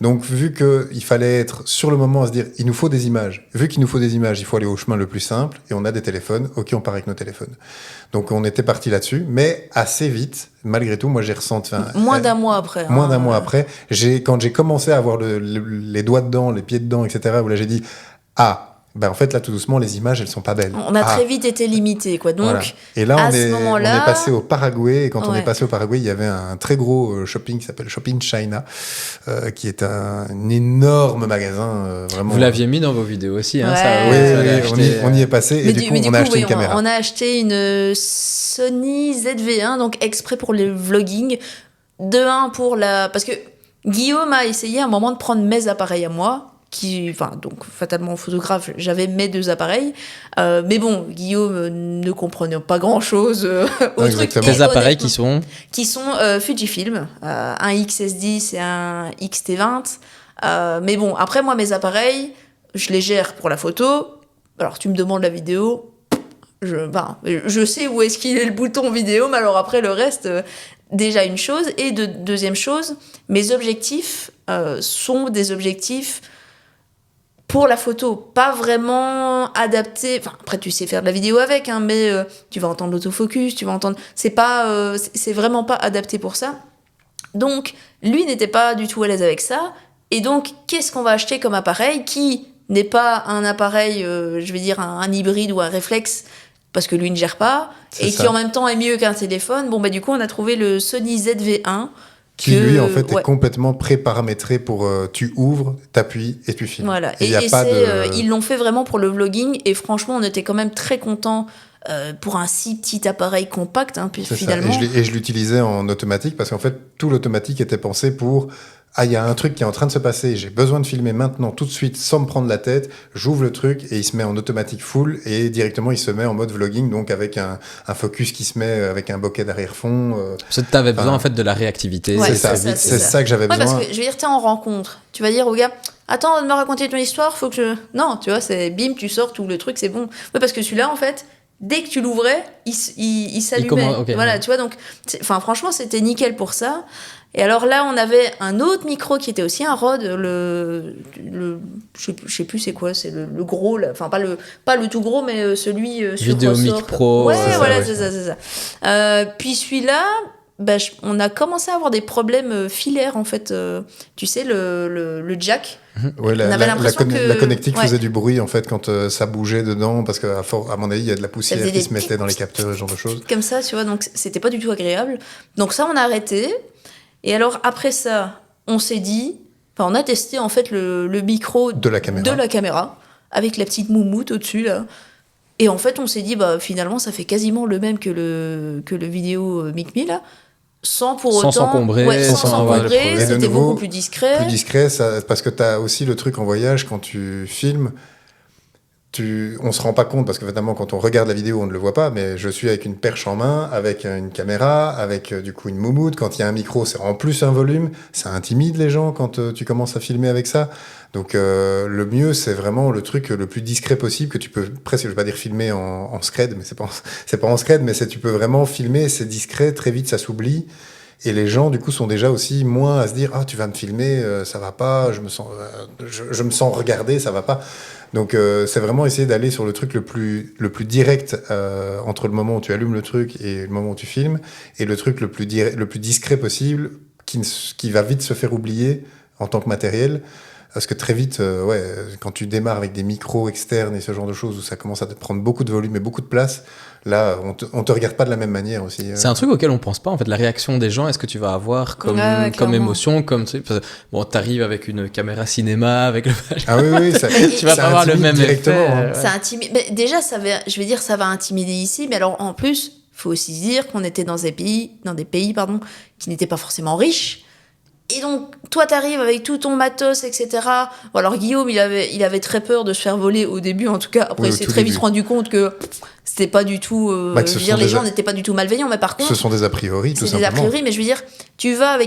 Donc, vu qu'il fallait être sur le moment à se dire, il nous faut des images. Vu qu'il nous faut des images, il faut aller au chemin le plus simple, et on a des téléphones. Ok, on part avec nos téléphones. Donc, on était parti là-dessus, mais assez vite, malgré tout, moi, j'ai ressenti... Moins d'un mois après. Moins d'un mois après, quand j'ai commencé à avoir les doigts dedans, les pieds dedans, etc., où là, j'ai dit, en fait, là, tout doucement, les images, elles sont pas belles. On a très vite été limité, quoi. Donc, voilà. Et là, à ce moment-là, on est passé au Paraguay. Et quand on est passé au Paraguay, il y avait un très gros shopping qui s'appelle Shopping China, qui est un énorme magasin. Vraiment. Vous l'aviez mis dans vos vidéos aussi, hein, ça. Oui, on y est passé. Et du coup, on a acheté une caméra. On a acheté une Sony ZV-1, donc exprès pour le vlogging. Parce que Guillaume a essayé à un moment de prendre mes appareils à moi. Donc fatalement photographe, j'avais mes deux appareils, mais bon, Guillaume ne comprenait pas grand chose au truc. Des appareils qui sont Fujifilm, un XS10 et un XT20, mais bon, après moi mes appareils, je les gère pour la photo. Alors tu me demandes la vidéo, je sais où est-ce qu'il est le bouton vidéo, mais alors après le reste, déjà une chose, et deuxième chose, mes objectifs sont des objectifs pour la photo, pas vraiment adapté. Enfin, après, tu sais faire de la vidéo avec, hein, mais tu vas entendre l'autofocus, tu vas entendre. C'est vraiment pas adapté pour ça. Donc, lui n'était pas du tout à l'aise avec ça. Et donc, qu'est-ce qu'on va acheter comme appareil qui n'est pas un appareil, je vais dire, un hybride ou un réflexe, parce que lui ne gère pas, qui en même temps est mieux qu'un téléphone. Bon, bah, du coup, on a trouvé le Sony ZV-1. Qui, lui, en fait, est complètement pré-paramétré pour tu ouvres, t'appuies et tu filmes. Voilà. Et ils l'ont fait vraiment pour le vlogging. Et franchement, on était quand même très contents pour un si petit appareil compact, hein, puis finalement. Et je l'utilisais en automatique parce qu'en fait, tout l'automatique était pensé pour... Ah, il y a un truc qui est en train de se passer, j'ai besoin de filmer maintenant, tout de suite, sans me prendre la tête. J'ouvre le truc et il se met en automatique full et directement il se met en mode vlogging, donc avec un focus qui se met avec un bokeh d'arrière-fond. Parce que tu avais besoin en fait de la réactivité. Ouais, c'est ça que j'avais besoin. Parce que je veux dire, t'es en rencontre, tu vas dire au gars, attends de me raconter ton histoire, faut que je. Non, tu vois, c'est bim, tu sors tout le truc, c'est bon. Ouais, parce que celui-là, en fait. Dès que tu l'ouvrais, il s'allumait. Okay, voilà, tu vois, donc, franchement, c'était nickel pour ça. Et alors là, on avait un autre micro qui était aussi un Rode, je sais plus c'est quoi, c'est le gros, là. Enfin, pas le tout gros, mais celui sur Vidéomic Pro. Ouais, voilà, c'est ça. Puis celui-là, on a commencé à avoir des problèmes filaires, en fait. Tu sais, le jack. Ouais, la connectique faisait du bruit en fait quand ça bougeait dedans parce qu'à mon avis il y a de la poussière qui se mettait dans les capteurs, ce genre de choses. Comme ça, tu vois, donc c'était pas du tout agréable. Donc ça, on a arrêté. Et alors après ça, on s'est dit, on a testé en fait le micro de la caméra avec la petite moumoute au-dessus là. Et en fait, on s'est dit, finalement, ça fait quasiment le même que le vidéo Mic Me là. Sans pour autant s'encombrer, c'était beaucoup plus discret. Plus discret, parce que tu as aussi le truc en voyage quand tu filmes. On se rend pas compte parce que finalement quand on regarde la vidéo on ne le voit pas, mais je suis avec une perche en main, avec une caméra, avec du coup une moumoute. Quand il y a un micro, c'est en plus un volume, ça intimide les gens quand tu commences à filmer avec ça. Donc le mieux c'est vraiment le truc le plus discret possible que tu peux presque, je vais pas dire filmer en scred, mais c'est pas en scred, mais tu peux vraiment filmer, c'est discret, très vite ça s'oublie. Et les gens, du coup, sont déjà aussi moins à se dire « Ah, tu vas me filmer, ça va pas, je me sens regardé, ça va pas. » Donc, c'est vraiment essayer d'aller sur le truc le plus direct entre le moment où tu allumes le truc et le moment où tu filmes, et le truc le plus discret possible, qui va vite se faire oublier en tant que matériel. Parce que très vite, quand tu démarres avec des micros externes et ce genre de choses où ça commence à te prendre beaucoup de volume et beaucoup de place, là, on te regarde pas de la même manière aussi. C'est un truc auquel on pense pas, en fait, la réaction des gens, est-ce que tu vas avoir comme émotion, comme tu sais, bon, t'arrives avec une caméra cinéma, avec le. Ah oui, tu vas pas avoir le même effet. Ça intimide. Mais déjà, ça va intimider ici, mais alors en plus, faut aussi se dire qu'on était dans des pays, qui n'étaient pas forcément riches. Et donc, toi, t'arrives avec tout ton matos, etc. Bon, alors, Guillaume, il avait très peur de se faire voler au début, en tout cas. Après, il s'est très vite rendu compte que c'était pas du tout... les gens n'étaient pas du tout malveillants, mais par contre... Ce sont des a priori, tout simplement. C'est des a priori, mais je veux dire, tu vas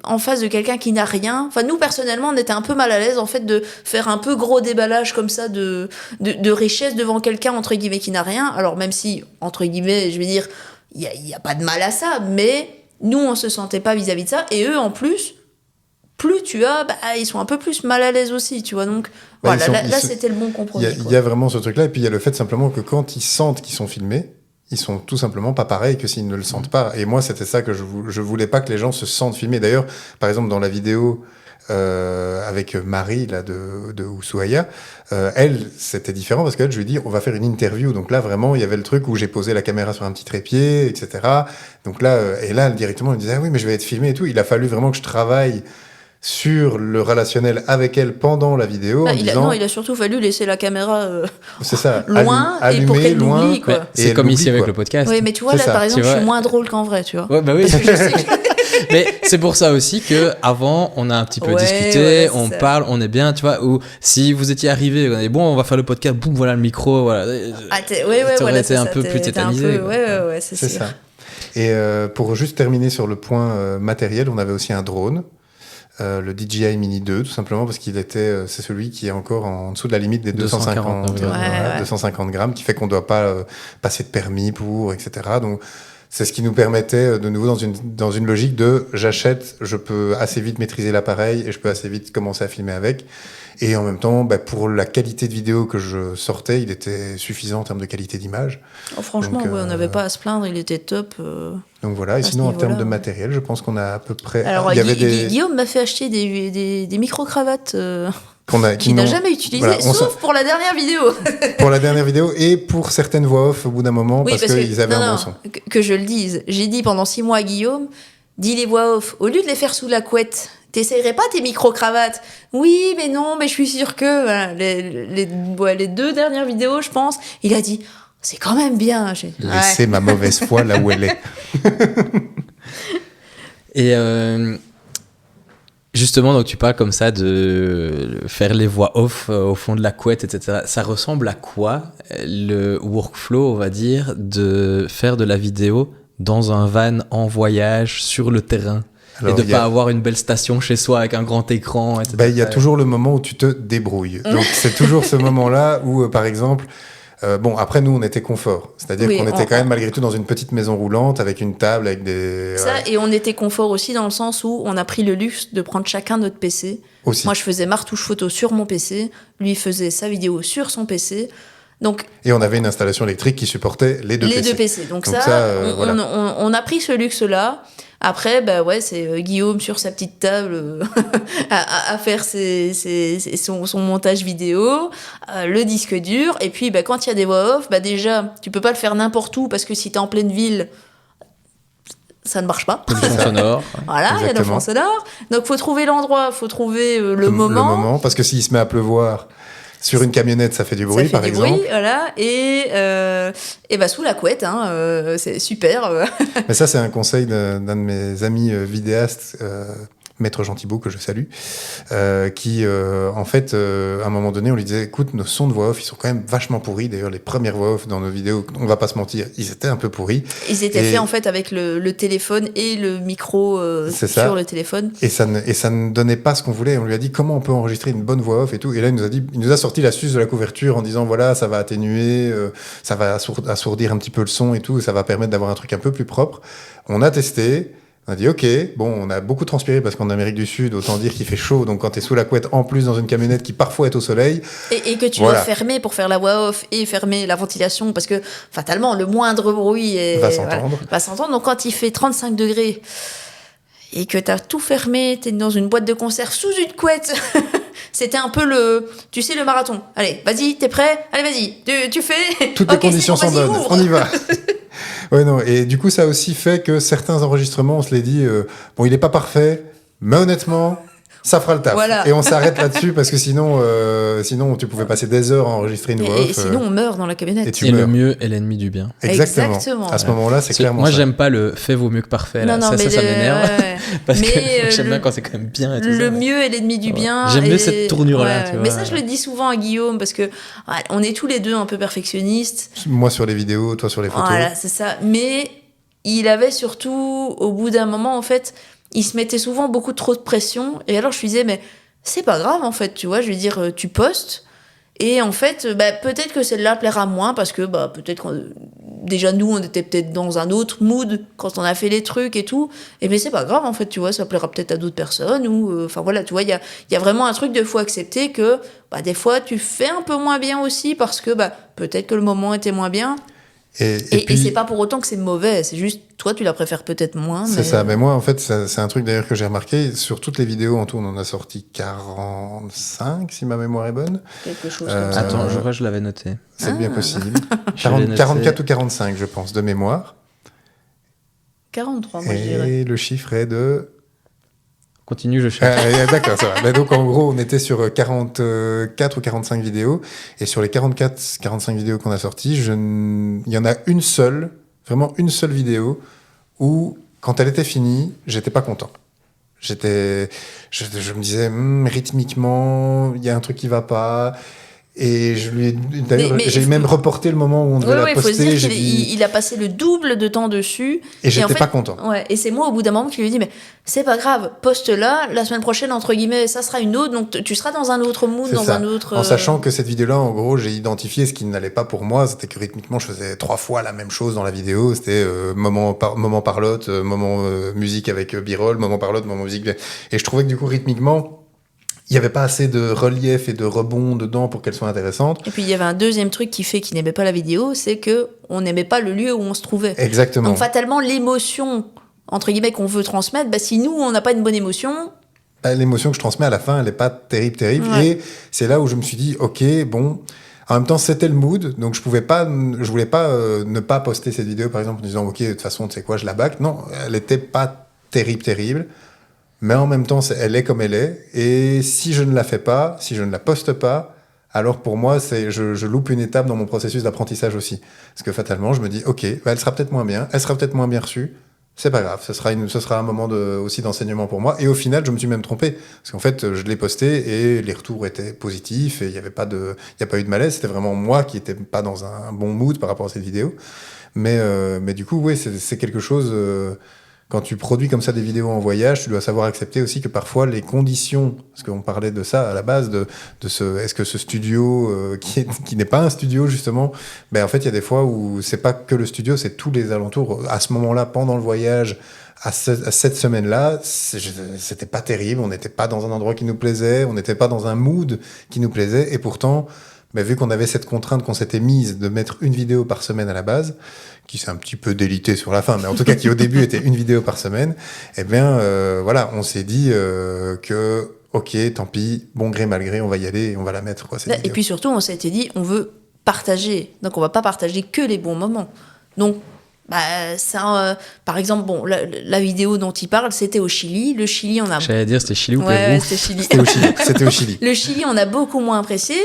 en face de quelqu'un qui n'a rien. Enfin, nous, personnellement, on était un peu mal à l'aise, en fait, de faire un peu gros déballage comme ça de richesse devant quelqu'un, entre guillemets, qui n'a rien. Alors, même si, entre guillemets, je veux dire, il y a pas de mal à ça, mais... Nous, on se sentait pas vis-à-vis de ça. Et eux, en plus, plus tu as, ils sont un peu plus mal à l'aise aussi, tu vois. Donc, voilà, là, c'était le bon compromis. Il y a vraiment ce truc-là. Et puis, il y a le fait simplement que quand ils sentent qu'ils sont filmés, ils sont tout simplement pas pareils que s'ils ne le sentent pas. Et moi, c'était ça que je voulais pas que les gens se sentent filmés. D'ailleurs, par exemple, dans la vidéo avec Marie là de Ushuaïa, elle c'était différent parce qu'elle, je lui ai dit on va faire une interview. Donc là vraiment il y avait le truc où j'ai posé la caméra sur un petit trépied, etc. Donc là et là directement elle me disait ah oui mais je vais être filmé et tout. Il a fallu vraiment que je travaille sur le relationnel avec elle pendant la vidéo. Il a surtout fallu laisser la caméra c'est ça, loin et pour qu'elle l'oublie quoi. C'est comme ici avec le podcast. Oui mais tu vois là par exemple je suis moins drôle qu'en vrai tu vois. Ouais bah oui. Parce que je sais que... Mais c'est pour ça aussi que avant on a un petit peu discuté, on parle, on est bien, tu vois. Ou si vous étiez arrivé, on est bon, on va faire le podcast, boum, voilà le micro, voilà. T'aurais été un peu plus tétanisé. Ouais, c'est ça. Et pour juste terminer sur le point matériel, on avait aussi un drone. Le DJI Mini 2 tout simplement parce qu'il était c'est celui qui est encore en dessous de la limite des 250 grammes qui fait qu'on doit pas passer de permis pour etc. Donc C'est ce qui nous permettait de nouveau dans une logique de j'achète, je peux assez vite maîtriser l'appareil et je peux assez vite commencer à filmer avec. Et en même temps, pour la qualité de vidéo que je sortais, il était suffisant en termes de qualité d'image. Oh, franchement, Donc, on n'avait pas à se plaindre, il était top. Donc voilà, et ce sinon en termes niveau-là, de matériel, je pense qu'on a à peu près... Alors, il y avait des... Guillaume m'a fait acheter des micro-cravates qui qu'il n'a n'ont- jamais utilisées, Voilà, sauf pour la dernière vidéo. pour la dernière vidéo et pour certaines voix off au bout d'un moment, Oui, parce qu'ils avaient un bon son. que je le dise. J'ai dit pendant 6 mois à Guillaume, dis les voix off, au lieu de les faire sous la couette, t'essayerais pas tes micro-cravates? Oui, mais non, mais je suis sûre que... Voilà, les 2 dernières vidéos, je pense, il a dit, c'est quand même bien. Laissez ma mauvaise foi là où elle est. Et justement, donc tu parles comme ça de faire les voix off au fond de la couette, etc. Ça ressemble à quoi le workflow, on va dire, de faire de la vidéo dans un van en voyage sur le terrain? Alors, et de il y a- pas avoir une belle station chez soi avec un grand écran, etc. Il y a toujours le moment où tu te débrouilles. Donc c'est toujours ce moment-là où, par exemple, après nous on était confort, c'est-à-dire Oui, qu'on était quand même malgré tout dans une petite maison roulante avec une table, avec des... Ça, et on était confort aussi dans le sens où on a pris le luxe de prendre chacun notre PC. aussi. Moi, je faisais ma retouche photo sur mon PC, lui il faisait sa vidéo sur son PC. Donc, Et on avait une installation électrique qui supportait les deux les PC. deux PC. Donc ça, ça, voilà. on a pris ce luxe-là. Après, c'est Guillaume sur sa petite table à faire son montage vidéo, le disque dur. Et puis, quand il y a des voix off, déjà, tu peux pas le faire n'importe où parce que si t'es en pleine ville, ça ne marche pas. Le fond sonore. Voilà, il y a le Exactement. fond sonore. Donc, faut trouver l'endroit, faut trouver le moment. Le moment, parce que s'il se met à pleuvoir sur une camionnette, ça fait du bruit, Ça fait par du exemple. bruit, voilà. Et sous la couette, c'est super. Mais ça, c'est un conseil d'un de mes amis vidéastes, Maître Gentibot, que je salue, qui, en fait, à un moment donné, on lui disait, écoute, nos sons de voix off, ils sont quand même vachement pourris. D'ailleurs, les premières voix off dans nos vidéos, on va pas se mentir, ils étaient un peu pourris. Ils étaient faits en fait avec le téléphone et le micro C'est ça. sur le téléphone. Et ça ne donnait pas ce qu'on voulait. On lui a dit comment on peut enregistrer une bonne voix off et tout. Et là, il nous a sorti l'astuce de la couverture en disant voilà, ça va atténuer, ça va assourdir un petit peu le son et tout. Ça va permettre d'avoir un truc un peu plus propre. On a testé. On a dit ok, bon, on a beaucoup transpiré parce qu'en Amérique du Sud, autant dire qu'il fait chaud. Donc quand t'es sous la couette, en plus dans une camionnette qui parfois est au soleil, Et que tu Voilà. dois fermer pour faire la voix off et fermer la ventilation parce que fatalement, le moindre bruit va s'entendre. va s'entendre. Donc quand il fait 35 degrés et que t'as tout fermé, t'es dans une boîte de conserve sous une couette. C'était un peu le marathon. Allez, vas-y, t'es prêt? Allez, vas-y, tu fais. Toutes les Ok, c'est conditions bon, sont vas-y, bonnes. ouvre. On y va. Ouais, non. Et du coup, ça a aussi fait que certains enregistrements, on se les dit, bon, il est pas parfait, mais honnêtement, ça fera le taf. Voilà. Et on s'arrête là-dessus parce que sinon, tu pouvais passer des heures à enregistrer une voix Et off. sinon, on meurt dans la camionnette. et tu Et le meurs. mieux est l'ennemi du bien. Exactement. Exactement. À ce moment-là, c'est clairement Moi, ça. j'aime pas le fait vaut mieux que parfait. Là. Ça m'énerve. ouais. Parce Mais, que j'aime bien le- quand c'est quand même bien et tout Le ça. mieux est l'ennemi du Ouais. bien. J'aime mieux et- cette tournure-là, tu vois. Mais ça, je le dis souvent à Guillaume parce que on est tous les deux un peu perfectionnistes. Moi sur les vidéos, toi sur les photos. Voilà, c'est ça. Mais il avait surtout, au bout d'un moment, en fait, il se mettait souvent beaucoup trop de pression. Et alors, je lui disais, mais c'est pas grave, en fait, tu vois. Je lui dis, tu postes. Et en fait, peut-être que celle-là plaira moins parce que peut-être déjà nous, on était peut-être dans un autre mood quand on a fait les trucs et tout. Et mais c'est pas grave, en fait, tu vois, ça plaira peut-être à d'autres personnes. Ou enfin voilà, tu vois, il y a vraiment un truc de faut accepter que des fois, tu fais un peu moins bien aussi parce que peut-être que le moment était moins bien. Et Et puis, c'est pas pour autant que c'est mauvais, c'est juste, toi, tu la préfères peut-être moins. c'est ça. Mais moi, en fait, c'est un truc d'ailleurs que j'ai remarqué. Sur toutes les vidéos, en tout, on en a sorti 45, si ma mémoire est bonne. Quelque chose Euh, comme ça. Attends, je crois que je l'avais noté. C'est bien possible. Je l'ai noté. 44 ou 45, je pense, de mémoire. 43, moi, je dirais. Et le chiffre est de... Continue, je cherche. D'accord, ça va. Mais donc, en gros, on était sur 44 ou 45 vidéos. Et sur les 45 vidéos qu'on a sorties, il y en a une seule, vraiment une seule vidéo, où, quand elle était finie, j'étais pas content. Je me disais, rythmiquement, il y a un truc qui va pas. Et d'ailleurs, Mais j'ai même reporté le moment où on devait la faut se poster. dire qu'il a passé le double de temps dessus. Et j'étais en fait, pas content. Ouais, et c'est moi, au bout d'un moment, qui lui ai dit, mais c'est pas grave, poste-la, la semaine prochaine, entre guillemets, ça sera une autre, donc tu seras dans un autre mood, C'est dans ça. un autre... En sachant que cette vidéo-là, en gros, j'ai identifié ce qui n'allait pas pour moi, c'était que rythmiquement, je faisais 3 fois la même chose dans la vidéo. C'était moment parlotte, moment musique avec B-roll, moment parlotte, moment musique. Et je trouvais que du coup, rythmiquement, il n'y avait pas assez de relief et de rebond dedans pour qu'elle soit intéressante. Et puis il y avait un deuxième truc qui fait qu'il n'aimait pas la vidéo, c'est que on n'aimait pas le lieu où on se trouvait. Exactement. Donc fatalement, l'émotion, entre guillemets, qu'on veut transmettre, bah, si nous, on n'a pas une bonne émotion... L'émotion que je transmets à la fin, elle n'est pas terrible. Ouais. Et c'est là où je me suis dit, ok, bon... En même temps, c'était le mood, donc je voulais pas ne pas poster cette vidéo, par exemple, en disant, ok, de toute façon, tu sais quoi, je la back. Non, elle était pas terrible. Mais en même temps, elle est comme elle est. Et si je ne la fais pas, si je ne la poste pas, alors pour moi, je loupe une étape dans mon processus d'apprentissage aussi. Parce que fatalement, je me dis, ok, bah, elle sera peut-être moins bien, elle sera peut-être moins bien reçue. C'est pas grave, ce sera un moment aussi d'enseignement pour moi. Et au final, je me suis même trompé. Parce qu'en fait, je l'ai posté et les retours étaient positifs et il n'y a pas eu de malaise. C'était vraiment moi qui n'étais pas dans un bon mood par rapport à cette vidéo. Mais du coup, oui, c'est quelque chose... Quand tu produis comme ça des vidéos en voyage, tu dois savoir accepter aussi que parfois les conditions, parce qu'on parlait de ça à la base, est-ce que ce studio qui n'est pas un studio justement, ben en fait il y a des fois où c'est pas que le studio, c'est tous les alentours. À ce moment-là, pendant le voyage, à cette semaine-là, c'était pas terrible. On n'était pas dans un endroit qui nous plaisait, on n'était pas dans un mood qui nous plaisait, et pourtant, ben, vu qu'on avait cette contrainte qu'on s'était mise de mettre une vidéo par semaine à la base, qui s'est un petit peu délité sur la fin, mais en tout cas qui au début était une vidéo par semaine, eh bien voilà, on s'est dit que ok, tant pis, bon gré mal gré, on va y aller et on va la mettre. Quoi, Et puis surtout, on s'était dit, on veut partager, donc on va pas partager que les bons moments. Donc ça, par exemple, bon, la vidéo dont il parle, c'était au Chili. Le Chili, on a... J'allais dire, c'était Chili ou Pérou? Ouais, c'était Chili. C'était au Chili. Le Chili, on a beaucoup moins apprécié.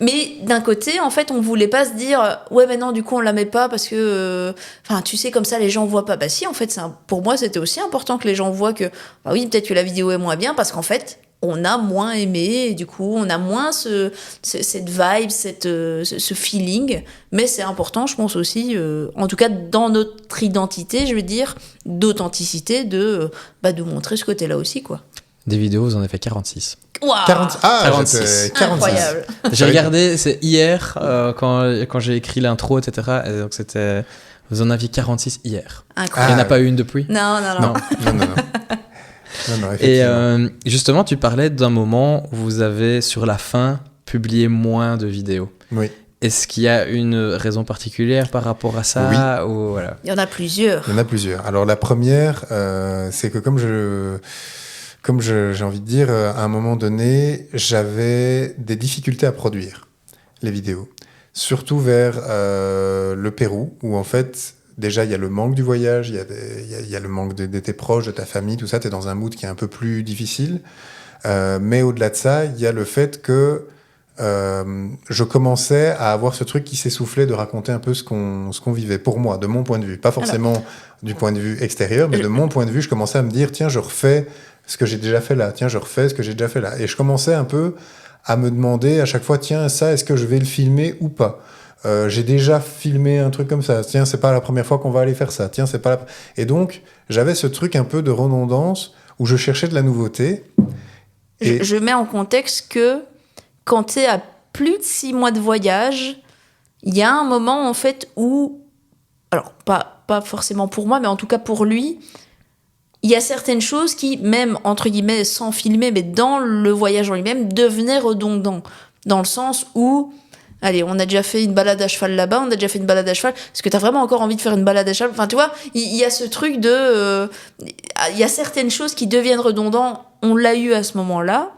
Mais d'un côté, en fait, on voulait pas se dire ouais, mais non, du coup, on la met pas parce que, enfin, tu sais, comme ça, les gens voient pas. Bah si, en fait, pour moi, c'était aussi important que les gens voient que, bah oui, peut-être que la vidéo est moins bien parce qu'en fait, on a moins aimé et du coup, on a moins cette vibe, ce feeling. Mais c'est important, je pense aussi, en tout cas dans notre identité, je veux dire, d'authenticité, de montrer ce côté-là aussi, quoi. Des vidéos, vous en avez fait 46. Wow. 46. Incroyable. J'ai regardé, c'est hier, quand j'ai écrit l'intro, etc. Et donc c'était... Vous en aviez 46 hier. Incroyable. Il n'y en a pas eu une depuis? Non. Non, Et justement, tu parlais d'un moment où vous avez, sur la fin, publié moins de vidéos. Oui. Est-ce qu'il y a une raison particulière par rapport à ça? Oui. Ou voilà. Il y en a plusieurs. Alors la première, c'est que comme j'ai envie de dire, à un moment donné, j'avais des difficultés à produire les vidéos. Surtout vers le Pérou, où en fait, déjà, il y a le manque du voyage, il y a le manque de tes proches, de ta famille, tout ça, tu es dans un mood qui est un peu plus difficile. Mais au-delà de ça, il y a le fait que je commençais à avoir ce truc qui s'essoufflait de raconter un peu ce qu'on vivait, pour moi, de mon point de vue. Pas forcément du point de vue extérieur, mais de mon point de vue, je commençais à me dire, tiens, je refais ce que j'ai déjà fait là, tiens, je refais ce que j'ai déjà fait là. Et je commençais un peu à me demander à chaque fois, tiens, ça, est-ce que je vais le filmer ou pas? J'ai déjà filmé un truc comme ça. Tiens, c'est pas la première fois qu'on va aller faire ça. Tiens, c'est pas la... Et donc, j'avais ce truc un peu de redondance où je cherchais de la nouveauté. Et... Je mets en contexte que quand tu es à plus de 6 mois de voyage, il y a un moment, en fait, où... Alors, pas forcément pour moi, mais en tout cas pour lui, il y a certaines choses qui, même, entre guillemets, sans filmer, mais dans le voyage en lui-même, devenaient redondants. Dans le sens où... Allez, on a déjà fait une balade à cheval là-bas, on a déjà fait une balade à cheval. Est-ce que t'as vraiment encore envie de faire une balade à cheval? Enfin, tu vois, il y a ce truc de... Il y a certaines choses qui deviennent redondantes. On l'a eu à ce moment-là.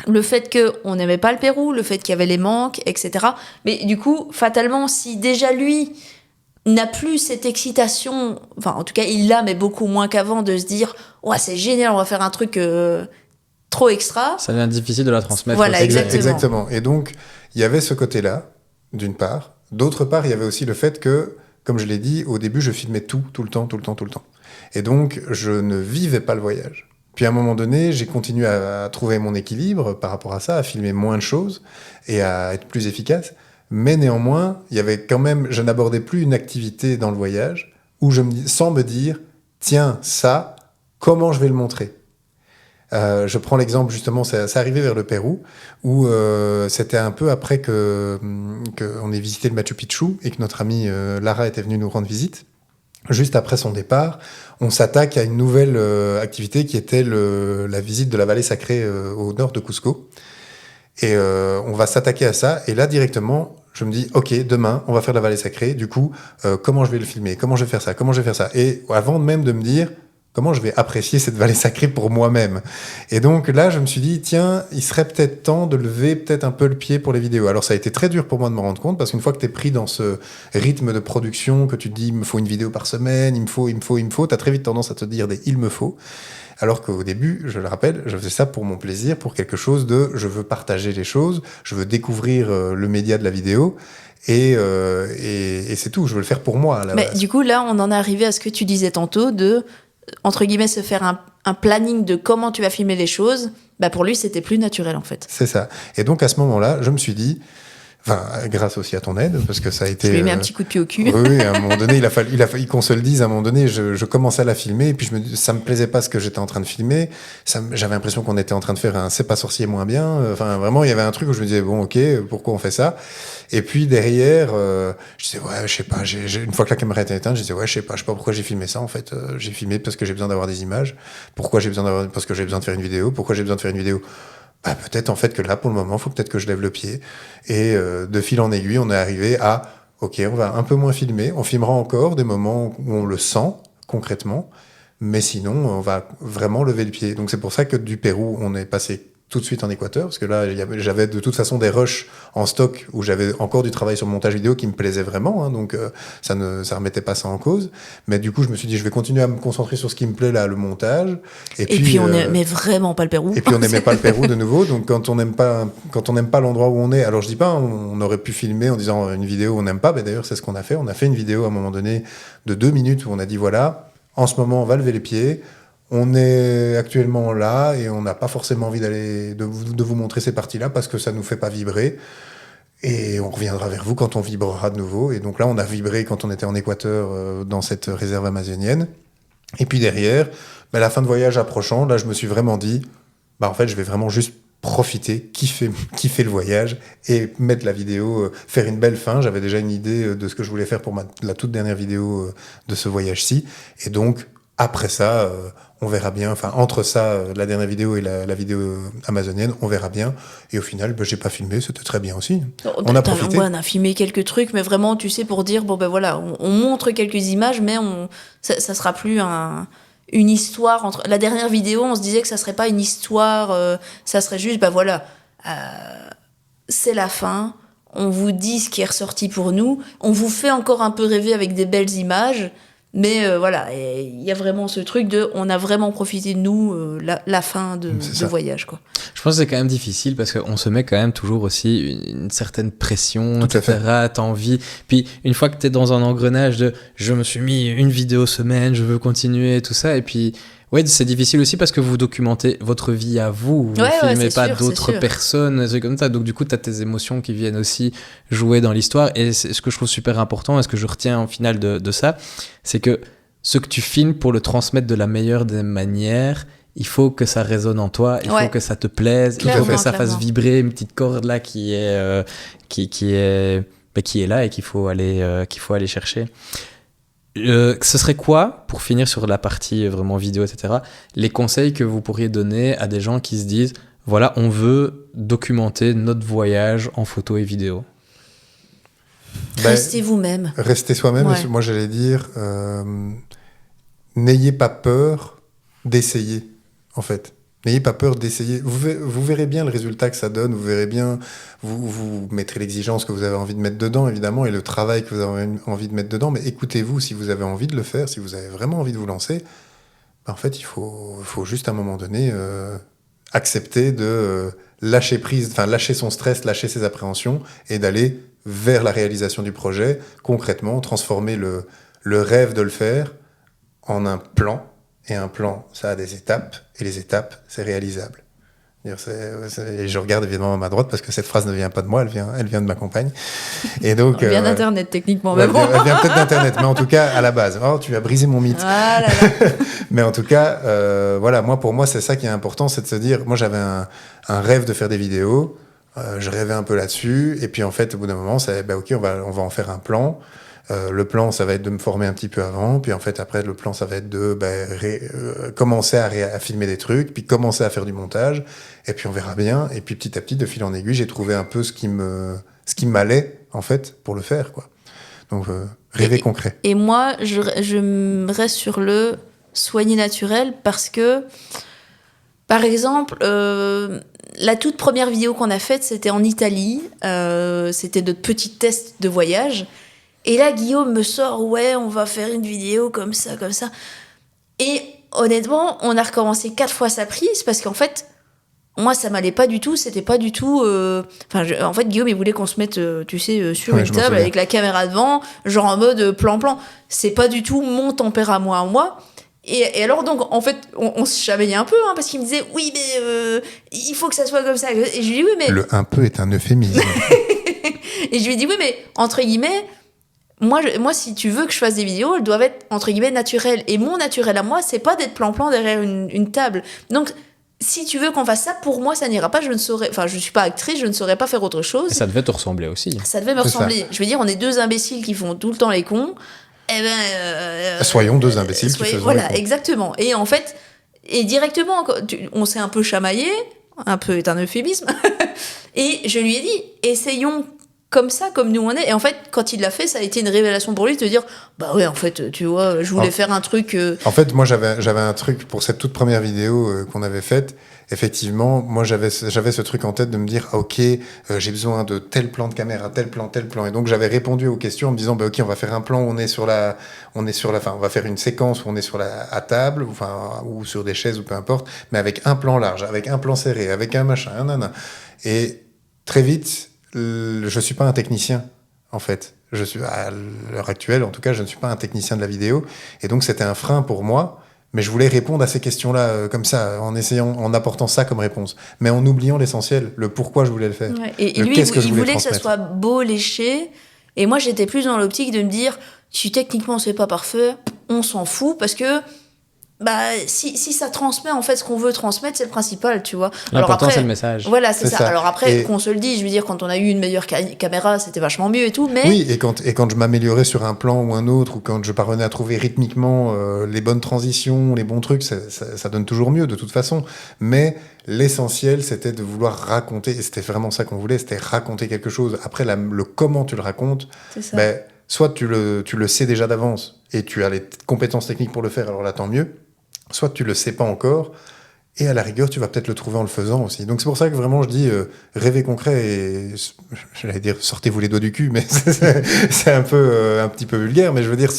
Le fait qu'on n'aimait pas le Pérou, le fait qu'il y avait les manques, etc. Mais du coup, fatalement, si déjà lui n'a plus cette excitation... Enfin, en tout cas, il l'a, mais beaucoup moins qu'avant, de se dire « Ouais, c'est génial, on va faire un truc trop extra. » Ça devient difficile de la transmettre. Voilà, exactement. Et donc... Il y avait ce côté-là, d'une part. D'autre part, il y avait aussi le fait que, comme je l'ai dit, au début, je filmais tout le temps. Et donc, je ne vivais pas le voyage. Puis à un moment donné, j'ai continué à trouver mon équilibre par rapport à ça, à filmer moins de choses et à être plus efficace. Mais néanmoins, il y avait quand même, je n'abordais plus une activité dans le voyage où sans me dire, tiens, ça, comment je vais le montrer? Je prends l'exemple justement, ça arrivait vers le Pérou, où c'était un peu après qu'on ait visité le Machu Picchu et que notre amie Lara était venue nous rendre visite. Juste après son départ, on s'attaque à une nouvelle activité qui était la visite de la vallée sacrée au nord de Cusco. Et on va s'attaquer à ça. Et là, directement, je me dis, OK, demain, on va faire la vallée sacrée. Du coup, comment je vais le filmer? Comment je vais faire ça? Comment je vais faire ça? Et avant même de me dire, comment je vais apprécier cette vallée sacrée pour moi-même? Et donc là, je me suis dit, tiens, il serait peut-être temps de lever peut-être un peu le pied pour les vidéos. Alors ça a été très dur pour moi de me rendre compte, parce qu'une fois que tu es pris dans ce rythme de production, que tu te dis, il me faut une vidéo par semaine, il me faut, tu as très vite tendance à te dire des il me faut. Alors qu'au début, je le rappelle, je faisais ça pour mon plaisir, pour quelque chose de, je veux partager les choses, je veux découvrir le média de la vidéo, et c'est tout, je veux le faire pour moi à la base. Du coup, là, on en est arrivé à ce que tu disais tantôt, de, entre guillemets, se faire un planning de comment tu vas filmer les choses. Bah pour lui, c'était plus naturel, en fait. C'est ça. Et donc, à ce moment-là, je me suis dit, enfin, grâce aussi à ton aide, parce que ça a été... Je lui ai mis un petit coup de pied au cul. Oui, à un moment donné, il a fallu qu'on se le dise. À un moment donné, je commençais à la filmer, et puis ça me plaisait pas ce que j'étais en train de filmer. J'avais l'impression qu'on était en train de faire un C'est pas sorcier moins bien. Enfin, vraiment, il y avait un truc où je me disais, bon, ok, pourquoi on fait ça? Et puis derrière, je disais, ouais, je sais pas, une fois que la caméra était éteinte, je disais, ouais, je sais pas pourquoi j'ai filmé ça, en fait. J'ai filmé parce que j'ai besoin d'avoir des images. Parce que j'ai besoin de faire une vidéo. Pourquoi j'ai besoin de faire une vidéo? Bah, peut-être en fait que là, pour le moment, il faut peut-être que je lève le pied. Et de fil en aiguille, on est arrivé à, ok, on va un peu moins filmer. On filmera encore des moments où on le sent concrètement, mais sinon, on va vraiment lever le pied. Donc c'est pour ça que du Pérou, on est passé tout de suite en Équateur, parce que là, j'avais de toute façon des rushs en stock où j'avais encore du travail sur le montage vidéo qui me plaisait vraiment, hein, donc ça remettait pas ça en cause. Mais du coup, je me suis dit, je vais continuer à me concentrer sur ce qui me plaît là, le montage. Et puis on n'aimait vraiment pas le Pérou. Et puis on n'aimait pas le Pérou de nouveau, donc quand on n'aime pas l'endroit où on est, alors je dis pas, on aurait pu filmer en disant une vidéo on n'aime pas, mais d'ailleurs c'est ce qu'on a fait. On a fait une vidéo à un moment donné de 2 minutes où on a dit voilà, en ce moment on va lever les pieds. On est actuellement là et on n'a pas forcément envie de vous montrer ces parties-là parce que ça nous fait pas vibrer. Et on reviendra vers vous quand on vibrera de nouveau. Et donc là, on a vibré quand on était en Équateur dans cette réserve amazonienne. Et puis derrière, la fin de voyage approchant, là, je me suis vraiment dit, en fait, je vais vraiment juste profiter, kiffer le voyage et mettre la vidéo, faire une belle fin. J'avais déjà une idée de ce que je voulais faire pour la toute dernière vidéo de ce voyage-ci. Et donc, après ça, on verra bien. Enfin, entre ça, la dernière vidéo et la vidéo amazonienne, on verra bien. Et au final, j'ai pas filmé, c'était très bien aussi. On a profité. Ouais, on a filmé quelques trucs, mais vraiment, tu sais, pour dire, bon ben voilà, on montre quelques images, mais ça sera plus une histoire entre. La dernière vidéo, on se disait que ça serait pas une histoire, ça serait juste, c'est la fin. On vous dit ce qui est ressorti pour nous. On vous fait encore un peu rêver avec des belles images. Mais voilà, il y a vraiment ce truc de, on a vraiment profité de nous, la fin de voyage, quoi. Je pense que c'est quand même difficile parce qu'on se met quand même toujours aussi une certaine pression, etc. T'as envie. Puis une fois que t'es dans un engrenage de, je me suis mis une vidéo semaine, je veux continuer, tout ça, et puis ouais, c'est difficile aussi parce que vous documentez votre vie à vous, vous filmez pas d'autres personnes, des trucs comme ça. Donc du coup, t'as tes émotions qui viennent aussi jouer dans l'histoire. Et c'est ce que je trouve super important, et ce que je retiens au final de ça, c'est que ce que tu filmes, pour le transmettre de la meilleure des manières, il faut que ça résonne en toi, il faut que ça te plaise, il faut que ça fasse vibrer une petite corde là qui est là et qu'il faut aller chercher. Ce serait quoi, pour finir sur la partie vraiment vidéo, etc., les conseils que vous pourriez donner à des gens qui se disent, voilà, on veut documenter notre voyage en photo et vidéo? Restez vous-même. Restez soi-même. Ouais. Moi, j'allais dire, n'ayez pas peur d'essayer, en fait. N'ayez pas peur d'essayer. Vous verrez bien le résultat que ça donne. Vous verrez bien. Vous mettrez l'exigence que vous avez envie de mettre dedans, évidemment, et le travail que vous avez envie de mettre dedans. Mais écoutez-vous, si vous avez envie de le faire, si vous avez vraiment envie de vous lancer, en fait, il faut juste à un moment donné accepter de lâcher prise, enfin lâcher son stress, lâcher ses appréhensions et d'aller vers la réalisation du projet, concrètement, transformer le rêve de le faire en un plan. et un plan, ça a des étapes, et les étapes, c'est réalisable. Et je regarde évidemment à ma droite parce que cette phrase ne vient pas de moi, elle vient de ma compagne. Et donc, Elle vient d'Internet, techniquement. Ouais, Mais bon. elle vient peut-être d'Internet, mais en tout cas, à la base. Oh, tu as brisé mon mythe. Ah là là. Mais en tout cas, voilà, pour moi, c'est ça qui est important, c'est de se dire, moi, j'avais un rêve de faire des vidéos, je rêvais un peu là-dessus, et puis en fait, au bout d'un moment, c'est, ok, on va en faire un plan. Le plan, ça va être de me former un petit peu avant, puis en fait, après, le plan, ça va être de commencer à filmer des trucs, puis commencer à faire du montage, et puis on verra bien. Et puis petit à petit, de fil en aiguille, j'ai trouvé un peu ce qui m'allait, en fait, pour le faire, quoi. Donc, rêver concret. Et moi, je me reste sur le soigner naturel parce que, par exemple, la toute première vidéo qu'on a faite, c'était en Italie. C'était notre petit test de voyage. Et là, Guillaume me sort, ouais, on va faire une vidéo comme ça, comme ça. Et honnêtement, on a recommencé 4 fois sa prise parce qu'en fait, moi, ça m'allait pas du tout. C'était pas du tout. En fait, Guillaume, il voulait qu'on se mette, sur une table avec la caméra devant, genre en mode plan-plan. C'est pas du tout mon tempérament à moi. Et alors, donc, en fait, on se chamaillait un peu, parce qu'il me disait, oui, mais il faut que ça soit comme ça. Et je lui dis, oui, mais. Le un peu est un euphémisme. Et je lui ai dit, oui, mais entre guillemets. Moi, si tu veux que je fasse des vidéos, elles doivent être, entre guillemets, naturelles. Et mon naturel à moi, c'est pas d'être plan-plan derrière une table. Donc, si tu veux qu'on fasse ça, pour moi, ça n'ira pas. Je suis pas actrice, je ne saurais pas faire autre chose. Et ça devait te ressembler aussi. Ça devait me ressembler. Je veux dire, on est 2 imbéciles qui font tout le temps les cons. Eh ben... soyons 2 imbéciles qui faisons voilà, les cons. exactement. Et en fait, directement, on s'est un peu chamaillé. Un peu est un euphémisme. Et je lui ai dit, essayons comme ça, comme nous on est. Et en fait, quand il l'a fait, ça a été une révélation pour lui de dire, bah ouais, en fait, tu vois, je voulais faire un truc... En fait, moi, j'avais un truc pour cette toute première vidéo qu'on avait faite. Effectivement, moi, j'avais ce truc en tête de me dire, ah, ok, j'ai besoin de tel plan de caméra, tel plan. Et donc, j'avais répondu aux questions en me disant, bah, ok, on va faire un plan où on va faire une séquence où on est à table, ou sur des chaises, ou peu importe, mais avec un plan large, avec un plan serré, avec un machin, un nana. Et très vite, je suis pas un technicien, en fait. À l'heure actuelle, en tout cas, je ne suis pas un technicien de la vidéo. Et donc, c'était un frein pour moi. Mais je voulais répondre à ces questions-là, comme ça, en apportant ça comme réponse. Mais en oubliant l'essentiel, le pourquoi je voulais le faire. Ouais. Et lui, il voulait que ça soit beau, léché. Et moi, j'étais plus dans l'optique de me dire, si techniquement c'est pas parfait, on s'en fout. Parce que, si ça transmet en fait ce qu'on veut transmettre, c'est le principal, tu vois. L'important, c'est le message. Voilà, c'est ça. Alors après, qu'on se le dise, je veux dire, quand on a eu une meilleure caméra, c'était vachement mieux et tout, mais... Oui, et quand je m'améliorais sur un plan ou un autre, ou quand je parvenais à trouver rythmiquement les bonnes transitions, les bons trucs, ça donne toujours mieux, de toute façon. Mais l'essentiel, c'était de vouloir raconter, et c'était vraiment ça qu'on voulait, c'était raconter quelque chose. Après, le comment tu le racontes, soit tu le sais déjà d'avance, et tu as les compétences techniques pour le faire, alors là, tant mieux. Soit tu le sais pas encore, et à la rigueur, tu vas peut-être le trouver en le faisant aussi. Donc c'est pour ça que vraiment je dis rêvez concret, et j'allais dire sortez-vous les doigts du cul, mais c'est un petit peu vulgaire, mais je veux dire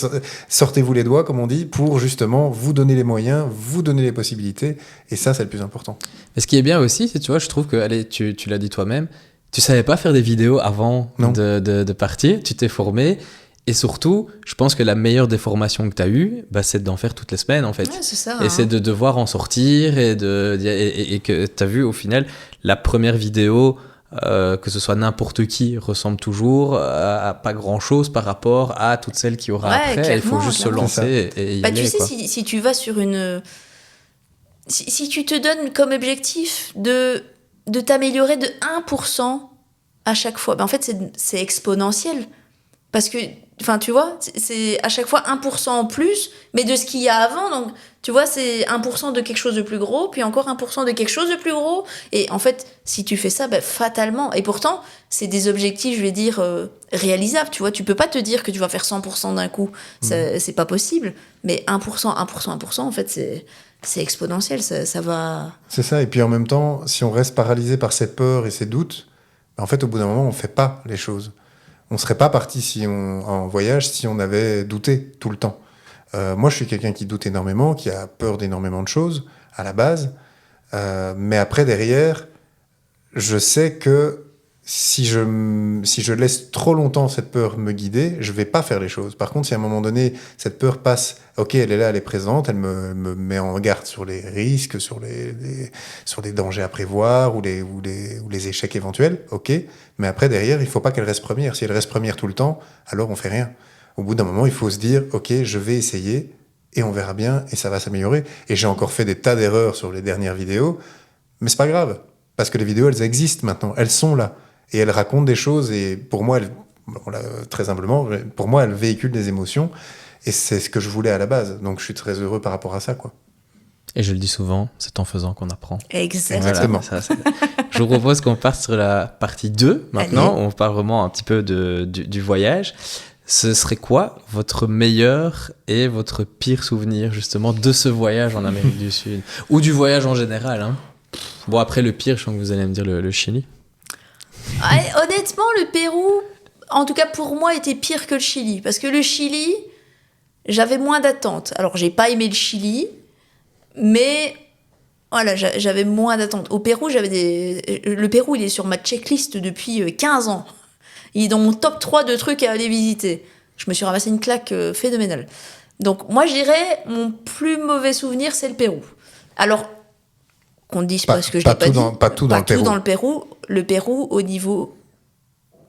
sortez-vous les doigts, comme on dit, pour justement vous donner les moyens, vous donner les possibilités, et ça c'est le plus important. Et ce qui est bien aussi, c'est, tu vois, je trouve que, allez, tu l'as dit toi-même, tu savais pas faire des vidéos avant de partir, tu t'es formé. Et surtout, je pense que la meilleure des formations que tu as eues, c'est d'en faire toutes les semaines, en fait. Ouais, c'est ça. Et c'est de devoir en sortir et que tu as vu, au final, la première vidéo, que ce soit n'importe qui, ressemble toujours à pas grand-chose par rapport à toutes celles qu'il y aura après. Il faut juste se lancer et y aller. Tu sais, si tu vas sur une... Si tu te donnes comme objectif de t'améliorer de 1% à chaque fois, en fait, c'est exponentiel. Parce que, tu vois, c'est à chaque fois 1% en plus, mais de ce qu'il y a avant. Donc, tu vois, c'est 1% de quelque chose de plus gros, puis encore 1% de quelque chose de plus gros. Et en fait, si tu fais ça, fatalement. Et pourtant, c'est des objectifs, je vais dire, réalisables. Tu vois, tu peux pas te dire que tu vas faire 100% d'un coup. C'est pas possible. Mais 1%, en fait, c'est exponentiel. Ça va... C'est ça. Et puis en même temps, si on reste paralysé par ses peurs et ses doutes, en fait, au bout d'un moment, on fait pas les choses. On ne serait pas parti en voyage si on avait douté tout le temps. Moi, je suis quelqu'un qui doute énormément, qui a peur d'énormément de choses, à la base. Mais après, derrière, je sais que si je laisse trop longtemps cette peur me guider, je vais pas faire les choses. Par contre, si à un moment donné, cette peur passe, ok, elle est là, elle est présente, elle me met en garde sur les risques, sur les dangers à prévoir ou les échecs éventuels, ok. Mais après, derrière, il faut pas qu'elle reste première. Si elle reste première tout le temps, alors on fait rien. Au bout d'un moment, il faut se dire, ok, je vais essayer et on verra bien et ça va s'améliorer. Et j'ai encore fait des tas d'erreurs sur les dernières vidéos, mais c'est pas grave. Parce que les vidéos, elles existent maintenant, elles sont là. Et elles racontent des choses, et pour moi, très humblement, pour moi, elles véhiculent des émotions, et c'est ce que je voulais à la base. Donc je suis très heureux par rapport à ça, quoi. Et je le dis souvent, c'est en faisant qu'on apprend. Exactement. Voilà, je vous propose qu'on parte sur la partie 2 maintenant. Allez. On parle vraiment un petit peu du voyage. Ce serait quoi votre meilleur et votre pire souvenir justement de ce voyage en Amérique du Sud? Ou du voyage en général, hein. Bon, après le pire, je sens que vous allez me dire le Chili. Honnêtement, le Pérou, en tout cas pour moi, était pire que le Chili. Parce que le Chili, j'avais moins d'attentes. Alors, j'ai pas aimé le Chili, mais voilà, j'avais moins d'attentes. Au Pérou, le Pérou, il est sur ma checklist depuis 15 ans. Il est dans mon top 3 de trucs à aller visiter. Je me suis ramassé une claque phénoménale. Donc, moi, je dirais, mon plus mauvais souvenir, c'est le Pérou. Alors, qu'on ne dise pas ce que je n'ai pas dit. Pas tout dans le Pérou. Le Pérou, au niveau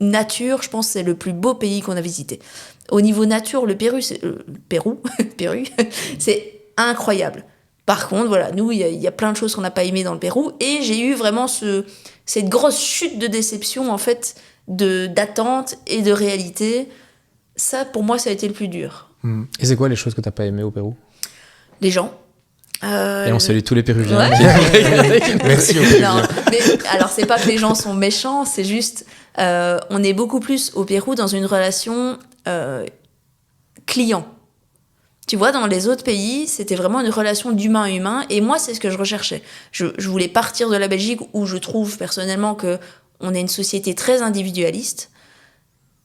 nature, je pense que c'est le plus beau pays qu'on a visité. Au niveau nature, le Pérou, Pérou, c'est incroyable. Par contre, voilà, nous, il y a plein de choses qu'on n'a pas aimées dans le Pérou, et j'ai eu vraiment cette grosse chute de déception, en fait, d'attente et de réalité. Ça, pour moi, ça a été le plus dur. Et c'est quoi les choses que tu n'as pas aimées au Pérou? Les gens. Et on salue tous les Péruviens. Ouais. Merci aux Péruviens. Non, mais alors c'est pas que les gens sont méchants, c'est juste on est beaucoup plus au Pérou dans une relation client. Tu vois, dans les autres pays, c'était vraiment une relation d'humain à humain, et moi c'est ce que je recherchais. Je voulais partir de la Belgique, où je trouve personnellement que on est une société très individualiste,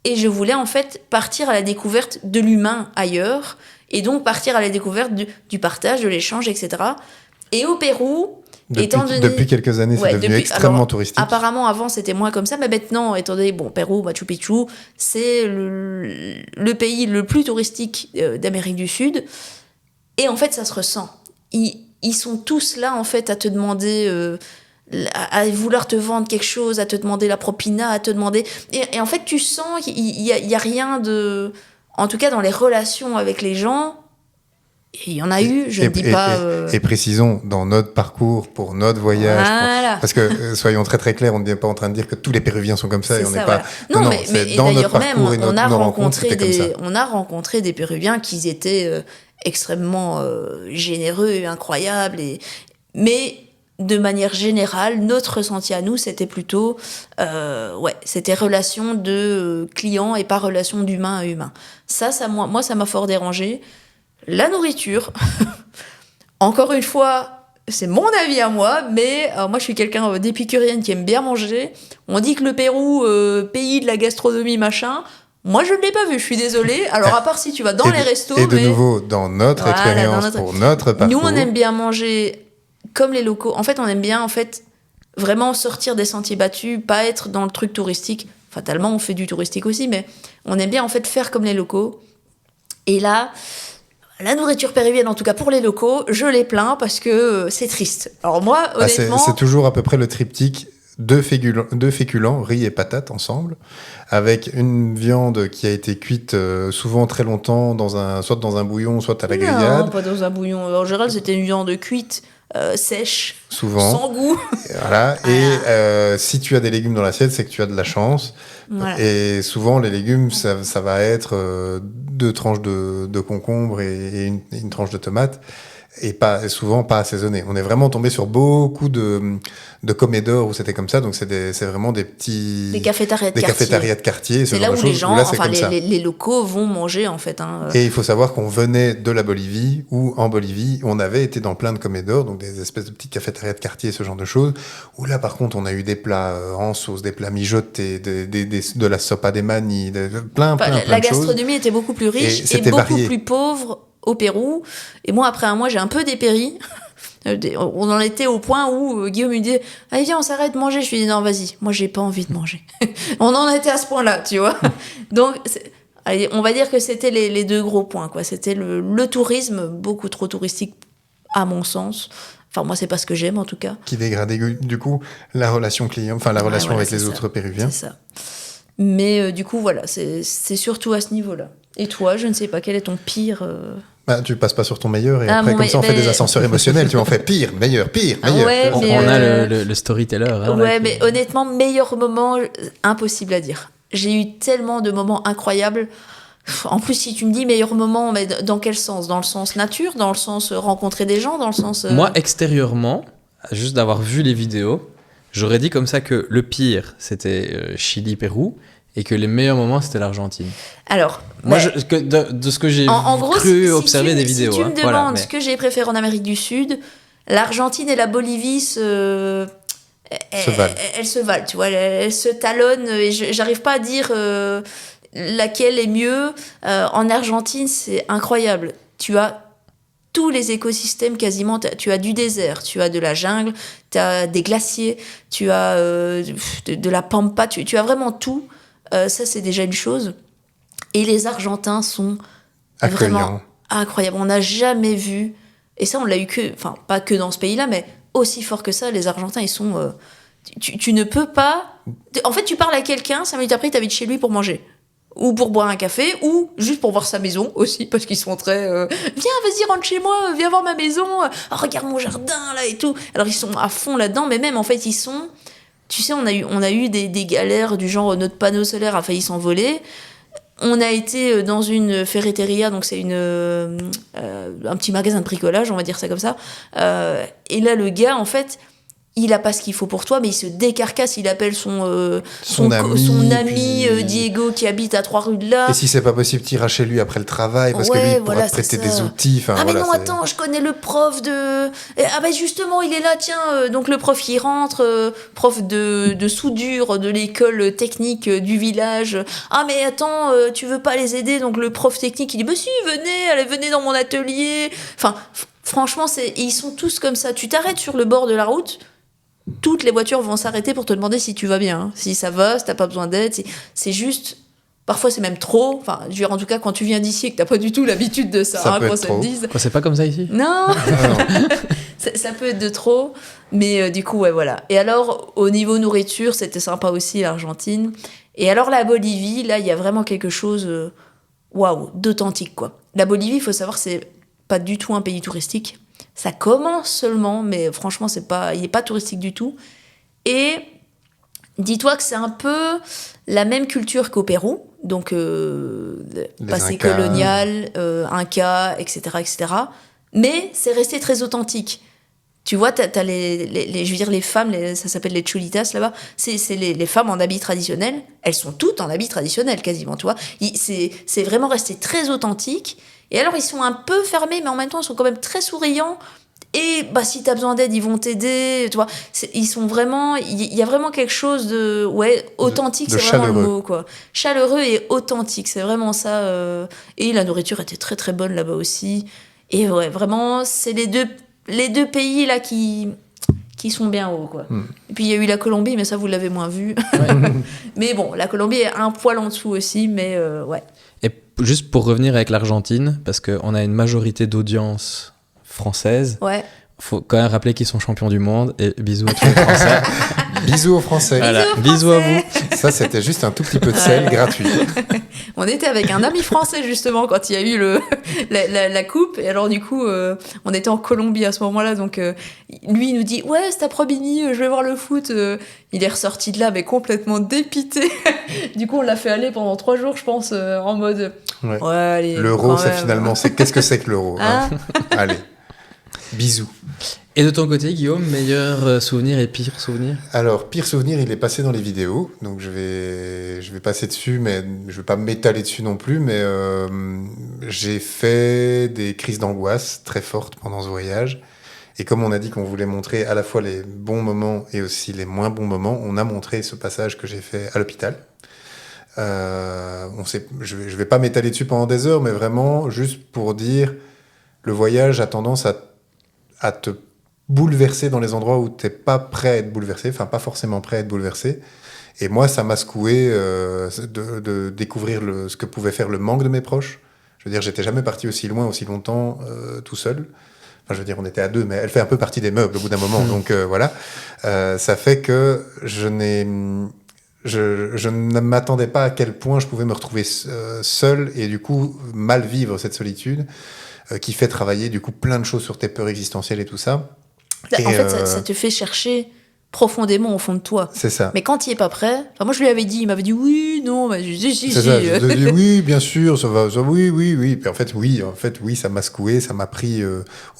et je voulais en fait partir à la découverte de l'humain ailleurs. Et donc partir à la découverte du partage, de l'échange, etc. Et au Pérou, depuis quelques années, c'est devenu extrêmement touristique. Apparemment, avant, c'était moins comme ça. Mais maintenant, étant donné, Pérou, Machu Picchu, c'est le pays le plus touristique d'Amérique du Sud. Et en fait, ça se ressent. Ils sont tous là, en fait, à te demander... à vouloir te vendre quelque chose, à te demander la propina, à te demander... Et en fait, tu sens qu'il y a rien de... En tout cas, dans les relations avec les gens, il y en a eu, je ne dis pas... Et précisons, dans notre parcours, pour notre voyage... Voilà. Parce que, soyons très très clairs, on n'est pas en train de dire que tous les Péruviens sont comme ça, et on n'est pas... Voilà. Non, mais dans notre d'ailleurs même, parcours et nos rencontres, c'était comme ça. On a rencontré des Péruviens qui étaient extrêmement généreux et incroyables. Mais de manière générale, notre ressenti à nous, c'était plutôt... c'était relation de client et pas relation d'humain à humain. Ça moi, ça m'a fort dérangé. La nourriture, encore une fois, c'est mon avis à moi, mais moi je suis quelqu'un d'épicurienne qui aime bien manger. On dit que le Pérou, pays de la gastronomie, machin... Moi, je ne l'ai pas vu, je suis désolée. Alors, à part si tu vas dans les restos... Et de nouveau, dans notre expérience, pour notre parcours... Nous, on aime bien manger... Comme les locaux, en fait, on aime bien vraiment sortir des sentiers battus, pas être dans le truc touristique. Fatalement, on fait du touristique aussi, mais on aime bien en fait faire comme les locaux. Et là, la nourriture péruvienne, en tout cas pour les locaux, je les plains parce que c'est triste. Alors moi, honnêtement... c'est toujours à peu près le triptyque, deux féculents, riz et patates ensemble, avec une viande qui a été cuite souvent très longtemps, soit dans un bouillon, soit à la grillade. Non, pas dans un bouillon. En général, c'était une viande cuite, sèche, souvent, sans goût. Voilà. Et si tu as des légumes dans l'assiette, c'est que tu as de la chance. Voilà. Et souvent, les légumes, ça va être 2 tranches de concombre et une tranche de tomate. Et souvent pas assaisonné. On est vraiment tombé sur beaucoup de comédores où c'était comme ça, donc c'est vraiment des cafétérias de quartier. C'est là où les gens, les locaux vont manger en fait. Et il faut savoir qu'on venait de la Bolivie, où en Bolivie, on avait été dans plein de comédores, donc des espèces de petites cafétérias de quartier, ce genre de choses, où là par contre on a eu des plats en sauce, des plats mijotés, de la sopa de mani, plein de choses. La gastronomie était beaucoup plus riche et beaucoup plus pauvre au Pérou. Et moi, après un mois, j'ai un peu dépéri. On en était au point où Guillaume me disait allez viens on s'arrête de manger, je lui dis non vas-y, moi j'ai pas envie de manger. On en était à ce point-là, tu vois. Donc allez, on va dire que c'était les deux gros points, quoi. C'était le tourisme, beaucoup trop touristique à mon sens. Enfin, moi, c'est pas ce que j'aime, en tout cas. Qui dégradait du coup la relation client, enfin la relation voilà, avec les autres Péruviens. C'est ça. Mais du coup, voilà, c'est surtout à ce niveau-là. Et toi, je ne sais pas, quel est ton pire Bah, tu passes pas sur ton meilleur et après, comme ça, on fait des ascenseurs émotionnels. Tu en fais pire, meilleur, pire, meilleur. Ouais, On mais a le storyteller. Hein, ouais, là, mais honnêtement, meilleur moment, impossible à dire. J'ai eu tellement de moments incroyables. En plus, si tu me dis meilleur moment, mais dans quel sens? Dans le sens nature? Dans le sens rencontrer des gens? Dans le sens... Moi, extérieurement, juste d'avoir vu les vidéos, j'aurais dit comme ça que le pire, c'était Chili-Pérou, et que les meilleurs moments, c'était l'Argentine. Alors, moi, de ce que j'ai cru observer des vidéos. Si tu me demandes ce que j'ai préféré en Amérique du Sud, l'Argentine et la Bolivie elles se valent, tu vois, elles se talonnent, et j'arrive pas à dire laquelle est mieux. En Argentine, c'est incroyable. Tu as tous les écosystèmes quasiment. Tu as du désert, tu as de la jungle, tu as des glaciers, tu as de la pampa, tu as vraiment tout. Ça, c'est déjà une chose. Et les Argentins sont vraiment incroyables. On n'a jamais vu, et ça, on l'a eu enfin, pas que dans ce pays-là, mais aussi fort que ça, les Argentins, ils sont... tu ne peux pas... En fait, tu parles à quelqu'un, 5 minutes après, il t'invite chez lui pour manger. Ou pour boire un café, ou juste pour voir sa maison aussi, parce qu'ils sont très... viens, vas-y, rentre chez moi, viens voir ma maison, oh, regarde mon jardin, là, et tout. Alors, ils sont à fond là-dedans, mais même, en fait, ils sont... Tu sais, on a eu des galères du genre, notre panneau solaire a failli s'envoler. On a été dans une ferreteria, donc c'est un petit magasin de bricolage, on va dire ça comme ça. Et là, le gars, en fait... Il a pas ce qu'il faut pour toi, mais il se décarcasse, il appelle son ami puis... Diego qui habite à 3 rues de là. Et si c'est pas possible, t'iras chez lui après le travail parce que lui, il pourra te prêter des outils. Enfin, mais non, attends, je connais le prof de... Ah ben justement, il est là, tiens. Donc le prof qui rentre, prof de soudure de l'école technique du village. Ah mais attends, tu veux pas les aider? Donc le prof technique, il dit, bah si, venez dans mon atelier. Enfin, franchement, ils sont tous comme ça. Tu t'arrêtes sur le bord de la route, toutes les voitures vont s'arrêter pour te demander si tu vas bien, si ça va, si t'as pas besoin d'aide. C'est juste, parfois c'est même trop. Enfin, je veux dire, en tout cas, quand tu viens d'ici et que t'as pas du tout l'habitude de ça, peut qu'on être se trop. le dise. Quoi, c'est pas comme ça ici? Non, ça peut être de trop. Mais du coup, ouais, voilà. Et alors, au niveau nourriture, c'était sympa aussi, l'Argentine. Et alors, la Bolivie, là, il y a vraiment quelque chose, waouh, d'authentique, quoi. La Bolivie, il faut savoir, c'est pas du tout un pays touristique. Ça commence seulement, mais franchement, il n'est pas touristique du tout. Et dis-toi que c'est un peu la même culture qu'au Pérou, donc passé colonial, Inca, etc., etc. Mais c'est resté très authentique. Tu vois, t'as je veux dire, les femmes, ça s'appelle les cholitas là-bas, c'est les femmes en habits traditionnels. Elles sont toutes en habits traditionnels, quasiment, tu vois. C'est vraiment resté très authentique. Et alors, ils sont un peu fermés, mais en même temps, ils sont quand même très souriants. Et bah, si t'as besoin d'aide, ils vont t'aider. Tu vois, ils sont vraiment... Il y a vraiment quelque chose de... Ouais, authentique, c'est vraiment le mot, quoi. Chaleureux et authentique, c'est vraiment ça. Et la nourriture était très, très bonne là-bas aussi. Et ouais, vraiment, c'est les deux pays, là, qui sont bien hauts, quoi. Et puis, il y a eu la Colombie, mais ça, vous l'avez moins vu. Ouais. Mais bon, la Colombie est un poil en dessous aussi, mais ouais. Et juste pour revenir avec l'Argentine, parce qu'on a une majorité d'audience française, faut quand même rappeler qu'ils sont champions du monde, et bisous à tous les Français. Bisous aux Français. Voilà. Bisous à vous. Ça, c'était juste un tout petit peu de sel gratuit. On était avec un ami français, justement, quand il y a eu la coupe. Et alors, du coup, on était en Colombie à ce moment-là. Donc, lui, il nous dit « Ouais, cet après-midi, je vais voir le foot. » Il est ressorti de là, mais complètement dépité. Du coup, on l'a fait aller pendant 3 jours, je pense, en mode « Ouais, allez. » L'euro, ça, finalement, qu'est-ce que c'est que l'euro, hein? Allez. Bisous. Et de ton côté, Guillaume, meilleur souvenir et pire souvenir? Alors, pire souvenir, il est passé dans les vidéos, donc je vais passer dessus, mais je vais pas m'étaler dessus non plus, mais j'ai fait des crises d'angoisse très fortes pendant ce voyage, et comme on a dit qu'on voulait montrer à la fois les bons moments et aussi les moins bons moments, on a montré ce passage que j'ai fait à l'hôpital. Je vais pas m'étaler dessus pendant des heures, mais vraiment, juste pour dire, le voyage a tendance à à te bouleverser dans les endroits où t'es pas prêt à être bouleversé, enfin pas forcément prêt à être bouleversé. Et moi, ça m'a secoué de découvrir ce que pouvait faire le manque de mes proches. Je veux dire, j'étais jamais parti aussi loin, aussi longtemps, tout seul. Enfin, je veux dire, on était à 2, mais elle fait un peu partie des meubles au bout d'un moment. Donc voilà, ça fait que je ne m'attendais pas à quel point je pouvais me retrouver seul et du coup mal vivre cette solitude qui fait travailler du coup plein de choses sur tes peurs existentielles et tout ça. En fait, ça te fait chercher profondément au fond de toi. C'est ça. Mais quand il est pas prêt, enfin, moi je lui avais dit, il m'avait dit oui, non, mais si. C'est ça, je te dis oui, bien sûr, ça va, oui. Puis en fait, oui, ça m'a secoué, ça m'a pris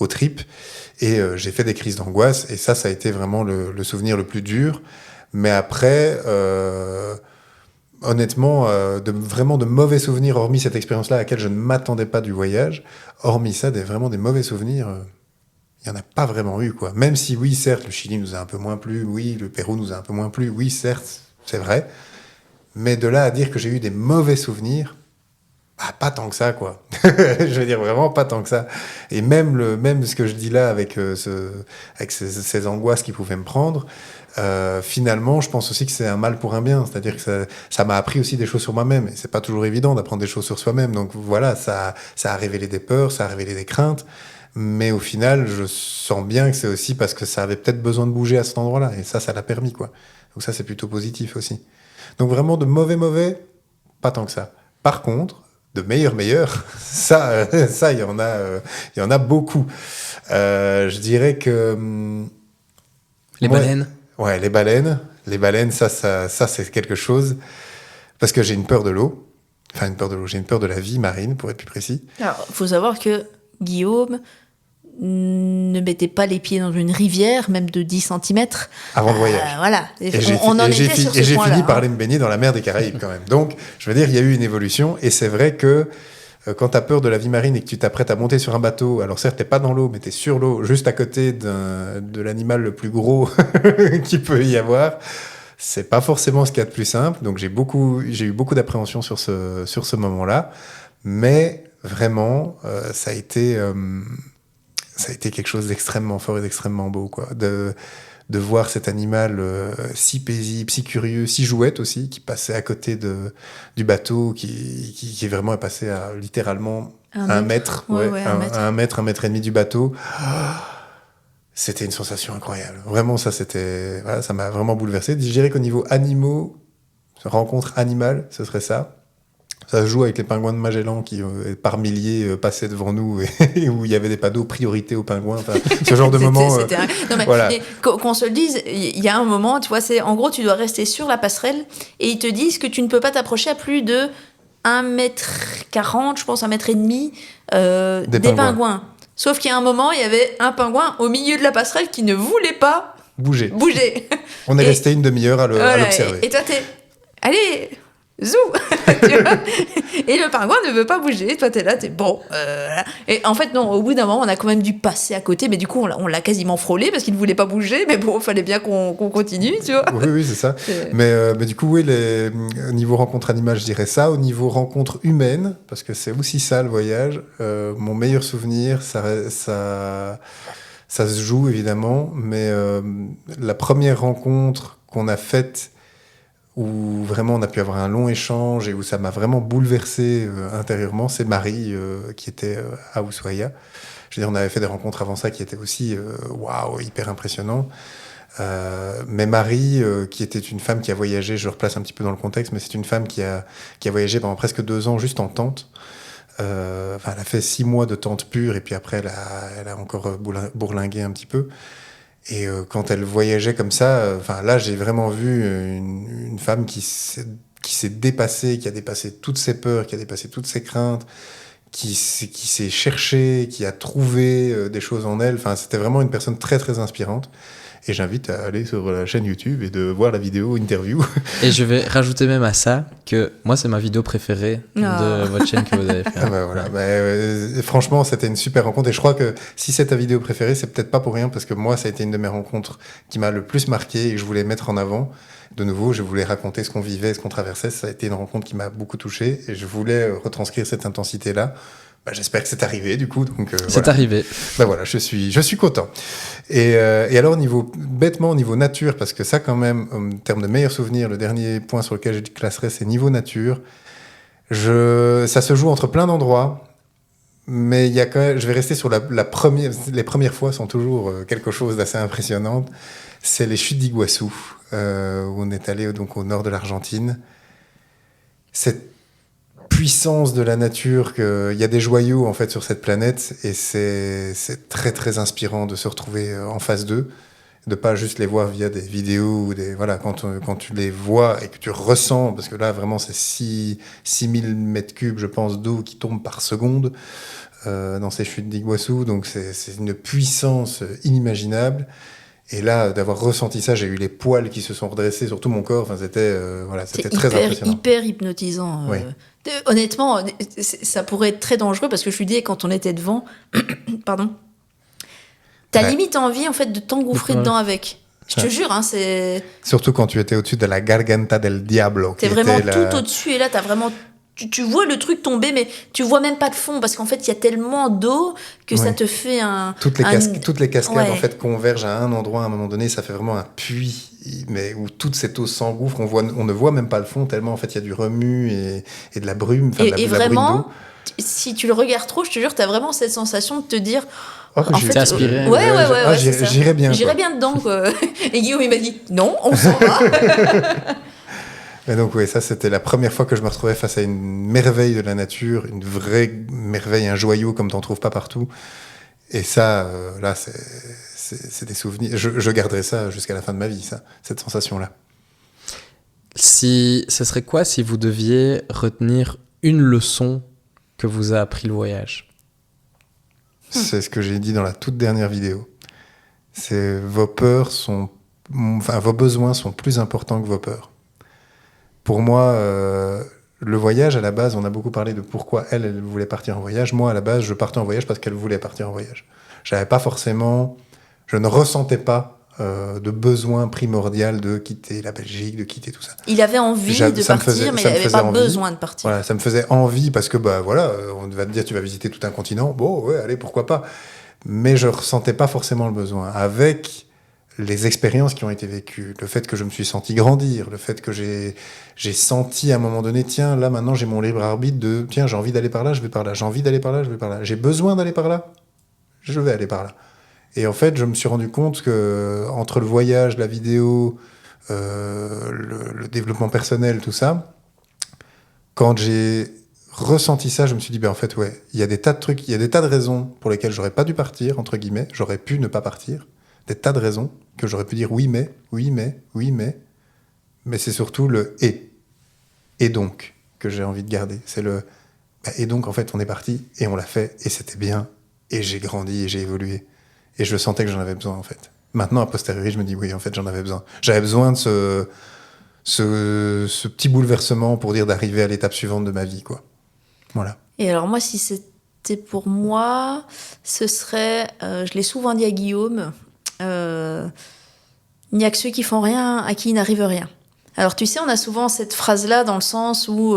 aux tripes et j'ai fait des crises d'angoisse et ça a été vraiment le souvenir le plus dur. Mais après, honnêtement, vraiment de mauvais souvenirs, hormis cette expérience-là à laquelle je ne m'attendais pas du voyage, hormis ça, vraiment des mauvais souvenirs, il n'y en a pas vraiment eu, quoi. Même si, oui, certes, le Chili nous a un peu moins plu, oui, le Pérou nous a un peu moins plu, oui, certes, c'est vrai. Mais de là à dire que j'ai eu des mauvais souvenirs, bah, pas tant que ça, quoi. Je veux dire, vraiment pas tant que ça. Et même ce que je dis là avec ces angoisses qui pouvaient me prendre, finalement, je pense aussi que c'est un mal pour un bien. C'est-à-dire que ça m'a appris aussi des choses sur moi-même. Et c'est pas toujours évident d'apprendre des choses sur soi-même. Donc voilà, ça a révélé des peurs, ça a révélé des craintes. Mais au final, je sens bien que c'est aussi parce que ça avait peut-être besoin de bouger à cet endroit-là. Et ça l'a permis, quoi. Donc ça, c'est plutôt positif aussi. Donc vraiment, de mauvais, pas tant que ça. Par contre, de meilleur, ça, il y en a beaucoup. Je dirais que... Les baleines. Ouais, les baleines, ça, c'est quelque chose. Parce que j'ai une peur de l'eau. Enfin, j'ai une peur de la vie marine, pour être plus précis. Alors, il faut savoir que Guillaume ne mettait pas les pieds dans une rivière, même de 10 cm. Avant le voyage. Voilà. Et j'ai fini par aller me baigner dans la mer des Caraïbes, quand même. Donc, je veux dire, il y a eu une évolution. Et c'est vrai que quand tu as peur de la vie marine et que tu t'apprêtes à monter sur un bateau, alors certes, t'es pas dans l'eau, mais t'es sur l'eau, juste à côté de l'animal le plus gros qu'il peut y avoir, c'est pas forcément ce qu'il y a de plus simple. Donc, j'ai eu beaucoup d'appréhension sur ce moment-là. Mais vraiment, ça a été quelque chose d'extrêmement fort et d'extrêmement beau, quoi. De voir cet animal si paisible, si curieux, si jouette aussi, qui passait à côté du bateau, qui est vraiment passé à littéralement un mètre, un mètre et demi du bateau. C'était une sensation incroyable. Vraiment, ça m'a vraiment bouleversé. Je dirais qu'au niveau animaux, rencontre animale, ce serait ça. Ça se joue avec les pingouins de Magellan qui, par milliers, passaient devant nous et où il y avait des panneaux priorité aux pingouins. Enfin, ce genre de moment. Non, mais, voilà. Qu'on se le dise, il y a un moment, tu vois, en gros, tu dois rester sur la passerelle et ils te disent que tu ne peux pas t'approcher à plus de 1m40, je pense, 1m30 des pingouins. Sauf qu'il y a un moment, il y avait un pingouin au milieu de la passerelle qui ne voulait pas bouger. On est resté une demi-heure à l'observer. Et toi, allez, zou. Et le pingouin ne veut pas bouger. Toi, t'es là, t'es bon. Et en fait, non, au bout d'un moment, on a quand même dû passer à côté. Mais du coup, on l'a quasiment frôlé parce qu'il ne voulait pas bouger. Mais bon, il fallait bien qu'on continue, tu vois. Oui, c'est ça. Mais du coup, oui, au niveau rencontre animale, je dirais ça. Au niveau rencontre humaine, parce que c'est aussi ça, le voyage, mon meilleur souvenir, ça se joue, évidemment. Mais la première rencontre qu'on a faite, où vraiment on a pu avoir un long échange et où ça m'a vraiment bouleversé intérieurement, c'est Marie qui était à Ushuaia. Je veux dire, on avait fait des rencontres avant ça qui étaient aussi hyper impressionnantes. Mais Marie, qui était une femme qui a voyagé, je replace un petit peu dans le contexte, mais c'est une femme qui a voyagé pendant presque 2 ans juste en tente. Elle a fait 6 mois de tente pure et puis après elle a encore bourlingué un petit peu. Et quand elle voyageait comme ça, là, j'ai vraiment vu une femme qui s'est dépassée, qui a dépassé toutes ses peurs, qui a dépassé toutes ses craintes, qui s'est cherchée, qui a trouvé des choses en elle. Enfin, c'était vraiment une personne très, très inspirante. Et j'invite à aller sur la chaîne YouTube et de voir la vidéo interview. Et je vais rajouter même à ça que moi, c'est ma vidéo préférée de votre chaîne que vous avez fait. Voilà. Franchement, c'était une super rencontre. Et je crois que si c'est ta vidéo préférée, c'est peut-être pas pour rien, parce que moi, ça a été une de mes rencontres qui m'a le plus marqué et que je voulais mettre en avant. De nouveau, je voulais raconter ce qu'on vivait, ce qu'on traversait. Ça a été une rencontre qui m'a beaucoup touché et je voulais retranscrire cette intensité-là j'espère que c'est arrivé du coup. Donc, c'est voilà. arrivé. Ben voilà, je suis content. Et alors, bêtement, au niveau nature, parce que ça, quand même, en termes de meilleurs souvenirs, le dernier point sur lequel je classerais, c'est niveau nature. Ça se joue entre plein d'endroits, mais il y a quand même, je vais rester sur les premières fois sont toujours quelque chose d'assez impressionnant. C'est les chutes d'Iguassou, où on est allé donc au nord de l'Argentine. Cette puissance de la nature, il y a des joyaux en fait sur cette planète, et c'est très très inspirant de se retrouver en face d'eux, de pas juste les voir via des vidéos ou voilà, quand tu les vois et que tu ressens, parce que là vraiment c'est 6000 mètres cubes je pense d'eau qui tombe par seconde dans ces chutes d'Iguassou, donc c'est une puissance inimaginable. Et là, d'avoir ressenti ça, j'ai eu les poils qui se sont redressés sur tout mon corps. Enfin, c'était très impressionnant. Hyper hypnotisant. Oui. Honnêtement, ça pourrait être très dangereux parce que je lui dis, quand on était devant, pardon, t'as limite envie en fait de t'engouffrer dedans avec. Je te jure, hein, c'est. Surtout quand tu étais au-dessus de la Garganta del Diablo. T'es vraiment tout au-dessus et là, t'as vraiment. Tu vois le truc tomber, mais tu vois même pas de fond parce qu'en fait, il y a tellement d'eau que ça te fait un. Toutes les cascades en fait convergent à un endroit à un moment donné. Ça fait vraiment un puits, mais où toute cette eau s'engouffre. On ne voit même pas le fond tellement en fait il y a du remue et de la brume, et de la vraiment, brume d'eau. Si tu le regardes trop, je te jure, t'as vraiment cette sensation de te dire. Oh, en fait, aspiré. Ouais, j'irais bien. J'irais bien dedans, quoi. Et Guillaume, il m'a dit non, on s'en va. Et donc oui, ça c'était la première fois que je me retrouvais face à une merveille de la nature, une vraie merveille, un joyau comme t'en trouves pas partout. Et ça, là, c'est des souvenirs. Je garderai ça jusqu'à la fin de ma vie, cette sensation-là. Ce serait quoi si vous deviez retenir une leçon que vous a appris le voyage? C'est ce que j'ai dit dans la toute dernière vidéo. C'est vos besoins sont plus importants que vos peurs. Pour moi, le voyage, à la base, on a beaucoup parlé de pourquoi elle voulait partir en voyage. Moi, à la base, je partais en voyage parce qu'elle voulait partir en voyage. Je ne ressentais pas de besoin primordial de quitter la Belgique, de quitter tout ça. Il avait envie de partir, mais il n'avait pas besoin de partir. Voilà, ça me faisait envie parce que, on va te dire, tu vas visiter tout un continent. Bon, ouais, allez, pourquoi pas. Mais je ressentais pas forcément le besoin. Avec les expériences qui ont été vécues, le fait que je me suis senti grandir, le fait que j'ai senti à un moment donné, tiens, là maintenant j'ai mon libre arbitre de, tiens, j'ai envie d'aller par là, je vais par là, j'ai envie d'aller par là, je vais par là, j'ai besoin d'aller par là, je vais aller par là. Et en fait, je me suis rendu compte que entre le voyage, la vidéo, le développement personnel, tout ça, quand j'ai ressenti ça, je me suis dit, en fait, ouais, il y a des tas de trucs, il y a des tas de raisons pour lesquelles j'aurais pas dû partir, entre guillemets, j'aurais pu ne pas partir. Des tas de raisons que j'aurais pu dire oui mais c'est surtout le et donc que j'ai envie de garder. C'est le et donc en fait on est parti et on l'a fait et c'était bien et j'ai grandi et j'ai évolué et je sentais que j'en avais besoin en fait. Maintenant a posteriori je me dis oui en fait j'en avais besoin. J'avais besoin de ce petit bouleversement pour dire d'arriver à l'étape suivante de ma vie quoi. Voilà. Et alors moi si c'était pour moi, ce serait, je l'ai souvent dit à Guillaume. Il n'y a que ceux qui font rien à qui il n'arrive rien. Alors tu sais, on a souvent cette phrase-là dans le sens où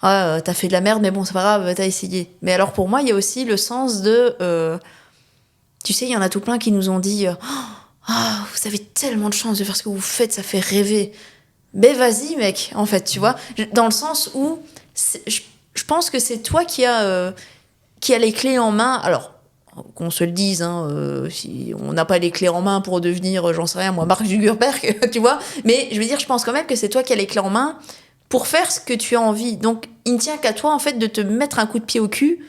t'as fait de la merde, mais bon, c'est pas grave, t'as essayé. Mais alors pour moi, il y a aussi le sens de... tu sais, il y en a tout plein qui nous ont dit vous avez tellement de chance de faire ce que vous faites, ça fait rêver. Ben vas-y, mec, en fait, tu vois. Dans le sens où je pense que c'est toi qui a les clés en main. Alors, qu'on se le dise, si on n'a pas les clés en main pour devenir, j'en sais rien, moi, Mark Zuckerberg, tu vois. Mais je veux dire, je pense quand même que c'est toi qui as les clés en main pour faire ce que tu as envie. Donc, il ne tient qu'à toi, en fait, de te mettre un coup de pied au cul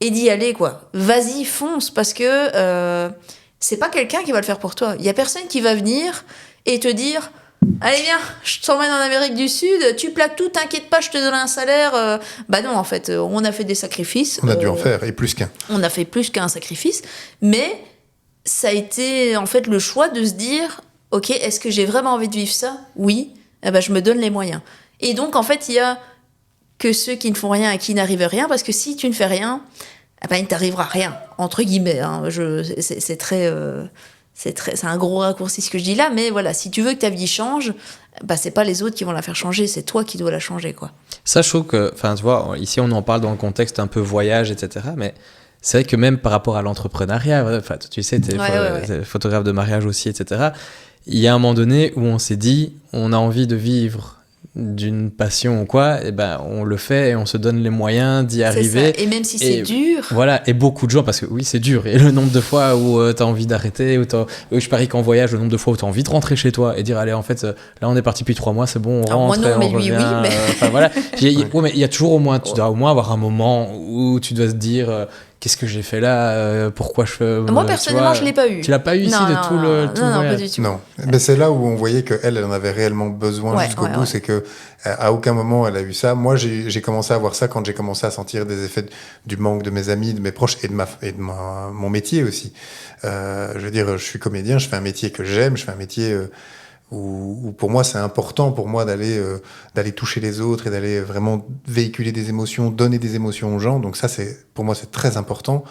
et d'y aller, quoi. Vas-y, fonce, parce que c'est pas quelqu'un qui va le faire pour toi. Il y a personne qui va venir et te dire... Allez viens, je t'emmène en Amérique du Sud, tu plaques tout, t'inquiète pas, je te donne un salaire. Bah non, en fait, on a fait des sacrifices. On a dû en faire, et plus qu'un. On a fait plus qu'un sacrifice, mais ça a été en fait le choix de se dire, ok, est-ce que j'ai vraiment envie de vivre ça ? Oui, eh ben, je me donne les moyens. Et donc en fait, il y a que ceux qui ne font rien et qui n'arrivent rien, parce que si tu ne fais rien, eh ben, il ne t'arrivera rien, entre guillemets. Hein. C'est très... c'est un gros raccourci ce que je dis là, mais voilà, si tu veux que ta vie change, bah c'est pas les autres qui vont la faire changer, c'est toi qui dois la changer, quoi. Ça, je trouve que, enfin, tu vois, ici, on en parle dans le contexte un peu voyage, etc. Mais c'est vrai que même par rapport à l'entrepreneuriat, enfin, tu sais, t'es photographe de mariage aussi, etc. Il y a un moment donné où on s'est dit, on a envie de vivre d'une passion ou quoi, et ben on le fait et on se donne les moyens d'y arriver. Ça. Et même si c'est dur. Voilà, et beaucoup de gens, parce que oui, c'est dur. Et le nombre de fois où t'as envie d'arrêter, je parie qu'en voyage, le nombre de fois où t'as envie de rentrer chez toi et dire, allez, en fait, là, on est parti depuis 3 mois, c'est bon, on rentre. Moi non, mais on lui, revient, oui. Mais... Enfin, voilà. Mais il y a toujours au moins, tu dois au moins avoir un moment où tu dois se dire, qu'est-ce que j'ai fait là, pourquoi je fais. Moi, personnellement, je l'ai pas eu. Tu l'as pas eu ici de tout le Non, voyage. pas du tout. Non, mais c'est là où on voyait qu'elle en avait réellement besoin jusqu'au bout. C'est que à aucun moment elle a eu ça. Moi, j'ai commencé à avoir ça quand j'ai commencé à sentir des effets du manque de mes amis, de mes proches et de mon métier aussi. Je veux dire, je suis comédien, je fais un métier que j'aime, je fais un métier où pour moi c'est important pour moi d'aller toucher les autres et d'aller vraiment véhiculer des émotions, donner des émotions aux gens. Donc ça, pour moi c'est très important.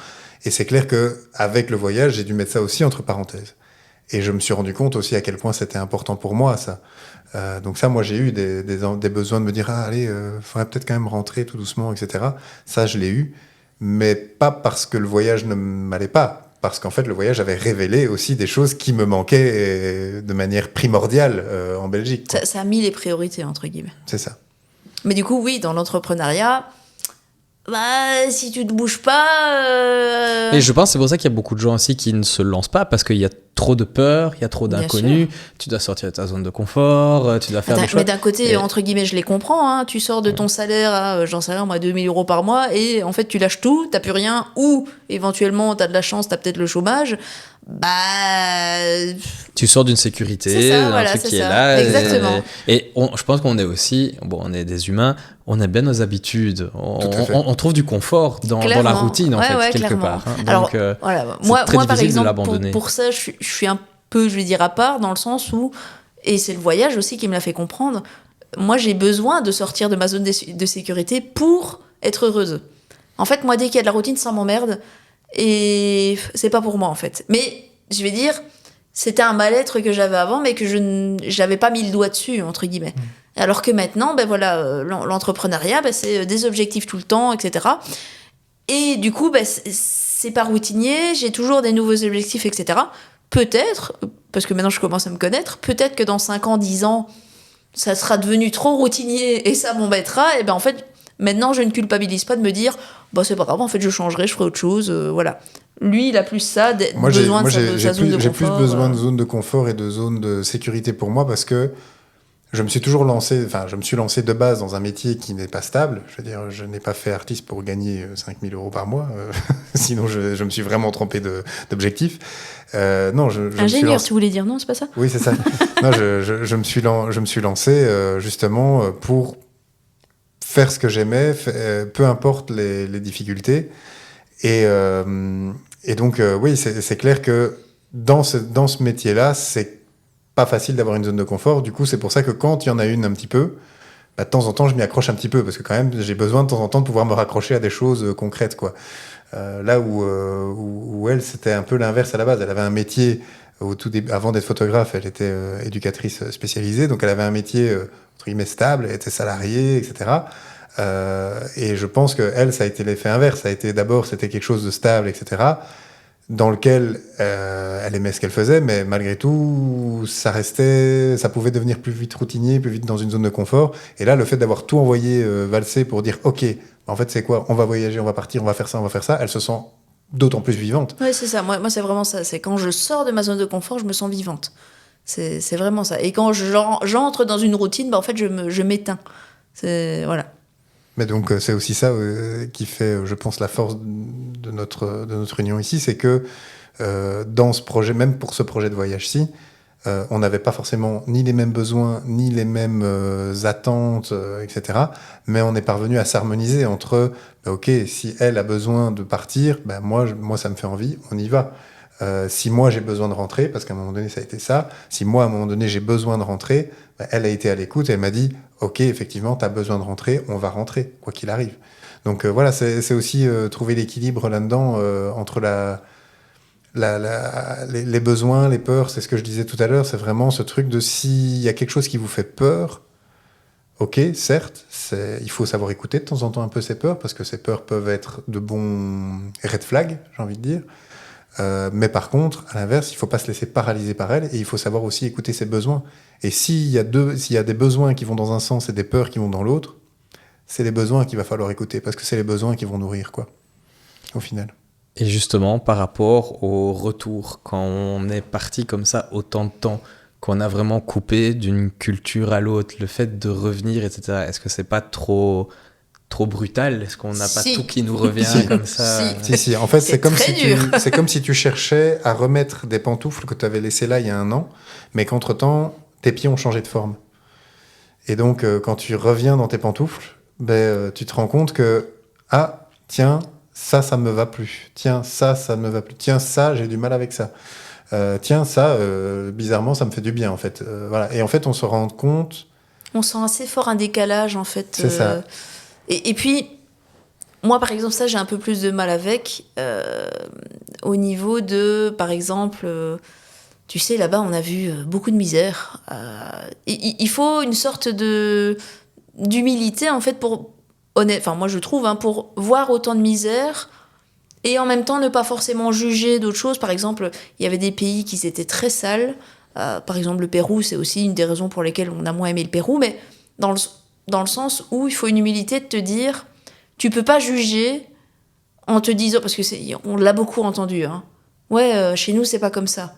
Et c'est clair que avec le voyage, j'ai dû mettre ça aussi entre parenthèses. Et je me suis rendu compte aussi à quel point c'était important pour moi, ça. Donc ça, moi, j'ai eu des besoins de me dire, allez, faudrait peut-être quand même rentrer tout doucement, etc. Ça, je l'ai eu, mais pas parce que le voyage ne m'allait pas, parce qu'en fait, le voyage avait révélé aussi des choses qui me manquaient de manière primordiale en Belgique. Ça a mis les priorités, entre guillemets. C'est ça. Mais du coup, oui, dans l'entrepreneuriat... Bah, si tu te bouges pas... Et je pense que c'est pour ça qu'il y a beaucoup de gens aussi qui ne se lancent pas, parce qu'il y a trop de peur, il y a trop d'inconnus, tu dois sortir de ta zone de confort, tu dois faire des choix. Mais d'un côté, entre guillemets, je les comprends, hein, tu sors de ton salaire à, j'en sais rien, moi, 2 000 € par mois, et en fait, tu lâches tout, t'as plus rien, ou éventuellement, t'as de la chance, t'as peut-être le chômage, bah... Tu sors d'une sécurité, c'est ça, d'un voilà, truc c'est qui ça. est là. Exactement. Et je pense qu'on est aussi, on est des humains, on a bien nos habitudes. On trouve du confort dans la routine, en fait, quelque clairement. part. Hein. Alors, donc, voilà. c'est moi, très par difficile exemple, de l'abandonner. pour ça, je suis un peu, je vais dire, à part, dans le sens où, et c'est le voyage aussi qui me l'a fait comprendre, moi, j'ai besoin de sortir de ma zone de sécurité pour être heureuse. En fait, moi, dès qu'il y a de la routine, ça m'emmerde, et c'est pas pour moi, en fait. Mais, je vais dire, c'était un mal-être que j'avais avant, mais que je n'avais pas mis le doigt dessus, entre guillemets. Alors que maintenant, ben voilà, l'entrepreneuriat, ben c'est des objectifs tout le temps, etc. Et du coup, ben c'est pas routinier, j'ai toujours des nouveaux objectifs, etc. Peut-être, parce que maintenant je commence à me connaître, peut-être que dans 5 ans, 10 ans, ça sera devenu trop routinier et ça m'embêtera. Et ben en fait, maintenant je ne culpabilise pas de me dire, bah c'est pas grave, en fait je changerai, je ferai autre chose, voilà. Lui, il a plus ça, besoin de sa zone de confort. J'ai plus besoin de zone de confort et de zone de sécurité pour moi, parce que je me suis lancé de base dans un métier qui n'est pas stable. Je veux dire, je n'ai pas fait artiste pour gagner 5 000 € par mois. Sinon, je me suis vraiment trompé d'objectif. Non, ingénieur, tu voulais dire non, c'est pas ça? Oui, c'est ça. Non, je me suis lancé justement pour faire ce que j'aimais, peu importe les difficultés. Et donc, oui, c'est clair que dans ce métier-là, c'est pas facile d'avoir une zone de confort. Du coup, c'est pour ça que quand il y en a une un petit peu, bah, de temps en temps, je m'y accroche un petit peu, parce que quand même, j'ai besoin de temps en temps de pouvoir me raccrocher à des choses concrètes, quoi. Là où elle, c'était un peu l'inverse à la base. Elle avait un métier, avant d'être photographe, elle était éducatrice spécialisée, donc elle avait un métier, entre guillemets, stable, elle était salariée, etc. Et je pense que elle, ça a été l'effet inverse. Ça a été d'abord, c'était quelque chose de stable, etc., dans lequel elle aimait ce qu'elle faisait, mais malgré tout, ça pouvait devenir plus vite routinier, plus vite dans une zone de confort. Et là, le fait d'avoir tout envoyé valser pour dire, ok, en fait, c'est quoi? On va voyager, on va partir, on va faire ça, elle se sent d'autant plus vivante. Ouais, c'est ça. Moi, c'est vraiment ça. C'est quand je sors de ma zone de confort, je me sens vivante. C'est vraiment ça. Et quand j'entre dans une routine, bah, en fait, je m'éteins. Voilà. Mais donc, c'est aussi ça qui fait, je pense, la force de notre union ici, c'est que dans ce projet, même pour ce projet de voyage-ci, on n'avait pas forcément ni les mêmes besoins, ni les mêmes attentes, etc. Mais on est parvenu à s'harmoniser entre, ok, si elle a besoin de partir, ben moi, ça me fait envie, on y va. Si moi j'ai besoin de rentrer, parce qu'à un moment donné ça a été ça, si moi à un moment donné j'ai besoin de rentrer, ben, elle a été à l'écoute et elle m'a dit ok, effectivement tu as besoin de rentrer, on va rentrer quoi qu'il arrive. Donc voilà, c'est aussi trouver l'équilibre là-dedans entre les besoins, les peurs, c'est ce que je disais tout à l'heure, c'est vraiment ce truc de s'il y a quelque chose qui vous fait peur, ok, certes, il faut savoir écouter de temps en temps un peu ces peurs, parce que ces peurs peuvent être de bons red flags, j'ai envie de dire. Mais par contre, à l'inverse, il ne faut pas se laisser paralyser par elles, et il faut savoir aussi écouter ses besoins. Et s'il y a des besoins qui vont dans un sens et des peurs qui vont dans l'autre, c'est les besoins qu'il va falloir écouter, parce que c'est les besoins qui vont nourrir, quoi, au final. Et justement, par rapport au retour, quand on est parti comme ça autant de temps, qu'on a vraiment coupé d'une culture à l'autre, le fait de revenir, etc., est-ce que c'est pas trop brutal? Est-ce qu'on n'a pas tout qui nous revient comme ça? Si. En fait, c'est comme si tu cherchais à remettre des pantoufles que tu avais laissées là il y a un an, mais qu'entre-temps, tes pieds ont changé de forme. Et donc, quand tu reviens dans tes pantoufles, tu te rends compte que, ah, tiens, ça me va plus. Tiens, ça ne me va plus. Tiens, ça, j'ai du mal avec ça. Tiens, ça, bizarrement, ça me fait du bien, en fait. Voilà. Et en fait, on se rend compte... On sent assez fort un décalage, en fait. C'est ça. Et puis, moi, par exemple, ça, j'ai un peu plus de mal avec. Au niveau de, par exemple... tu sais, là-bas, on a vu beaucoup de misère. Il faut une sorte d'humilité, en fait, enfin, moi, je trouve, pour voir autant de misère et en même temps ne pas forcément juger d'autres choses. Par exemple, il y avait des pays qui étaient très sales. Par exemple, le Pérou, c'est aussi une des raisons pour lesquelles on a moins aimé le Pérou, mais dans le sens où il faut une humilité de te dire, tu peux pas juger en te disant, parce que on l'a beaucoup entendu, hein. Ouais, chez nous, c'est pas comme ça.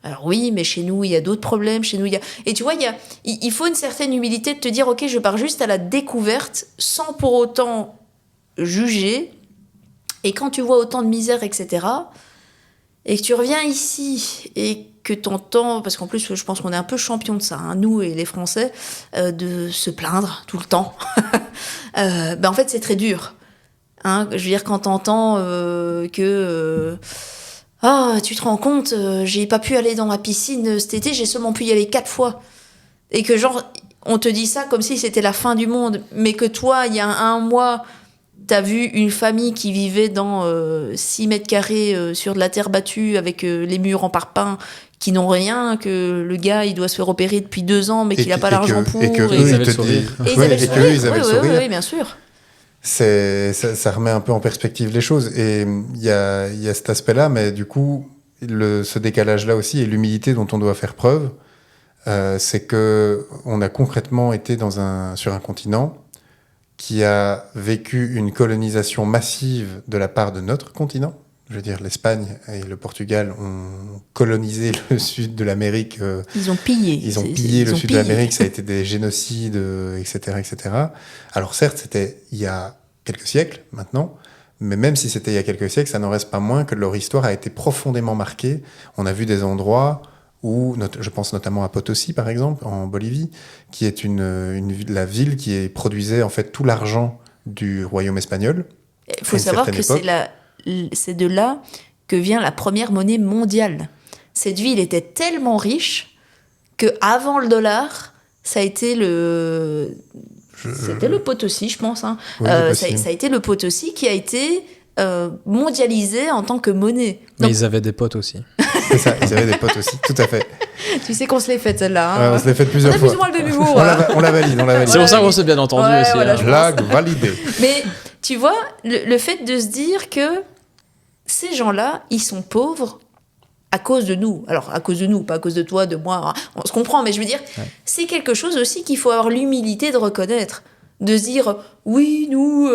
Alors oui, mais chez nous, il y a d'autres problèmes. Chez nous, il y a... Et tu vois, il faut une certaine humilité de te dire, ok, je pars juste à la découverte, sans pour autant juger. Et quand tu vois autant de misère, etc., et que tu reviens ici, et que t'entends... Parce qu'en plus, je pense qu'on est un peu champions de ça, hein, nous et les Français, de se plaindre tout le temps. En fait, c'est très dur. Hein, je veux dire, quand t'entends que... tu te rends compte, j'ai pas pu aller dans la piscine cet été, j'ai seulement pu y aller 4 fois. Et que genre, on te dit ça comme si c'était la fin du monde, mais que toi, il y a un mois, t'as vu une famille qui vivait dans 6 mètres carrés sur de la terre battue avec les murs en parpaing qui n'ont rien, que le gars, il doit se faire opérer depuis 2 ans, mais qu'il n'a pas l'argent pour. Et que eux, ils avaient le sourire. Oui, bien sûr. Ça remet un peu en perspective les choses. Et il y a cet aspect-là, mais du coup, ce décalage-là aussi et l'humilité dont on doit faire preuve, c'est qu'on a concrètement été sur un continent qui a vécu une colonisation massive de la part de notre continent. Je veux dire, l'Espagne et le Portugal ont colonisé le sud de l'Amérique. Ils ont pillé. Ils ont pillé le sud de l'Amérique, ça a été des génocides, etc., etc. Alors certes, c'était il y a quelques siècles maintenant, mais même si c'était il y a quelques siècles, ça n'en reste pas moins que leur histoire a été profondément marquée. On a vu des endroits où, je pense notamment à Potosí, par exemple, en Bolivie, qui est la ville qui produisait en fait tout l'argent du royaume espagnol. Il faut savoir que c'est de là que vient la première monnaie mondiale. Cette ville était tellement riche qu'avant le dollar, ça a été c'était le Potosí, je pense. Hein. Oui, ça a été le Potosí qui a été mondialisé en tant que monnaie. Mais ils avaient des potes aussi. C'est ça, ils avaient des potes aussi, tout à fait. Tu sais qu'on se l'est faite celle-là. Hein. Ouais, on se l'est faite plusieurs fois. On a plus ou moins le même humour. On la valide. C'est pour ça qu'on s'est bien entendu aussi. Voilà, blague validée. Mais tu vois, le fait de se dire que ces gens-là, ils sont pauvres à cause de nous. Alors, à cause de nous, pas à cause de toi, de moi. On se comprend, mais je veux dire, c'est quelque chose aussi qu'il faut avoir l'humilité de reconnaître. De se dire, oui, nous,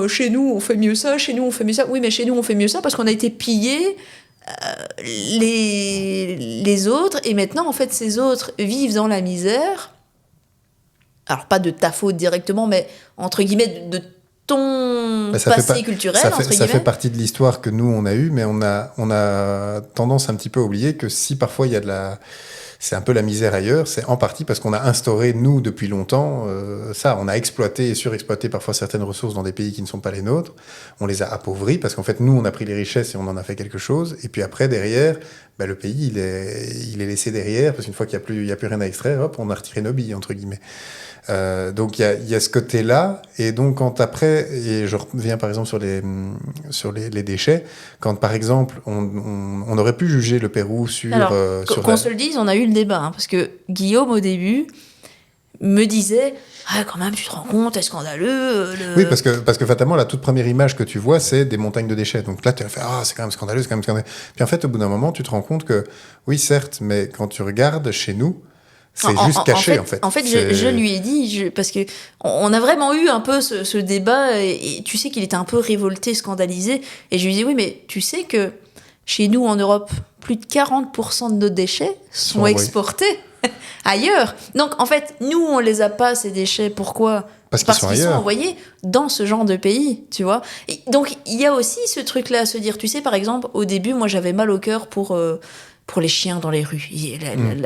chez nous, on fait mieux ça, chez nous, on fait mieux ça. Oui, mais chez nous, on fait mieux ça parce qu'on a été pillés les autres. Et maintenant, en fait, ces autres vivent dans la misère. Alors, pas de ta faute directement, mais entre guillemets, de ton passé culturel, ça fait partie de l'histoire que nous, on a eue, mais on a tendance un petit peu à oublier que si parfois il y a c'est un peu la misère ailleurs, c'est en partie parce qu'on a instauré, nous, depuis longtemps, ça. On a exploité et surexploité parfois certaines ressources dans des pays qui ne sont pas les nôtres. On les a appauvris parce qu'en fait, nous, on a pris les richesses et on en a fait quelque chose. Et puis après, derrière, le pays, il est laissé derrière parce qu'une fois qu'il n'y a plus rien à extraire, hop, on a retiré nos billes, entre guillemets. Donc il y a ce côté-là, et donc quand après, et je reviens par exemple sur les déchets, quand par exemple on aurait pu juger le Pérou sur... Alors, qu'on se le dise, on a eu le débat, hein, parce que Guillaume au début me disait quand même tu te rends compte, c'est scandaleux. Oui, parce que fatalement la toute première image que tu vois c'est des montagnes de déchets, donc là tu vas faire c'est quand même scandaleux, c'est quand même scandaleux. Puis en fait au bout d'un moment tu te rends compte que oui certes, mais quand tu regardes chez nous, c'est juste caché, en fait. En fait, je lui ai dit, parce que on a vraiment eu un peu ce débat, et tu sais qu'il était un peu révolté, scandalisé, et je lui ai dit, oui, mais tu sais que chez nous, en Europe, plus de 40% de nos déchets sont exportés ailleurs. Donc, en fait, nous, on les a pas, ces déchets. Pourquoi ? Parce qu'ils sont envoyés dans ce genre de pays, tu vois. Et donc, il y a aussi ce truc-là à se dire, tu sais, par exemple, au début, moi, j'avais mal au cœur pour les chiens dans les rues.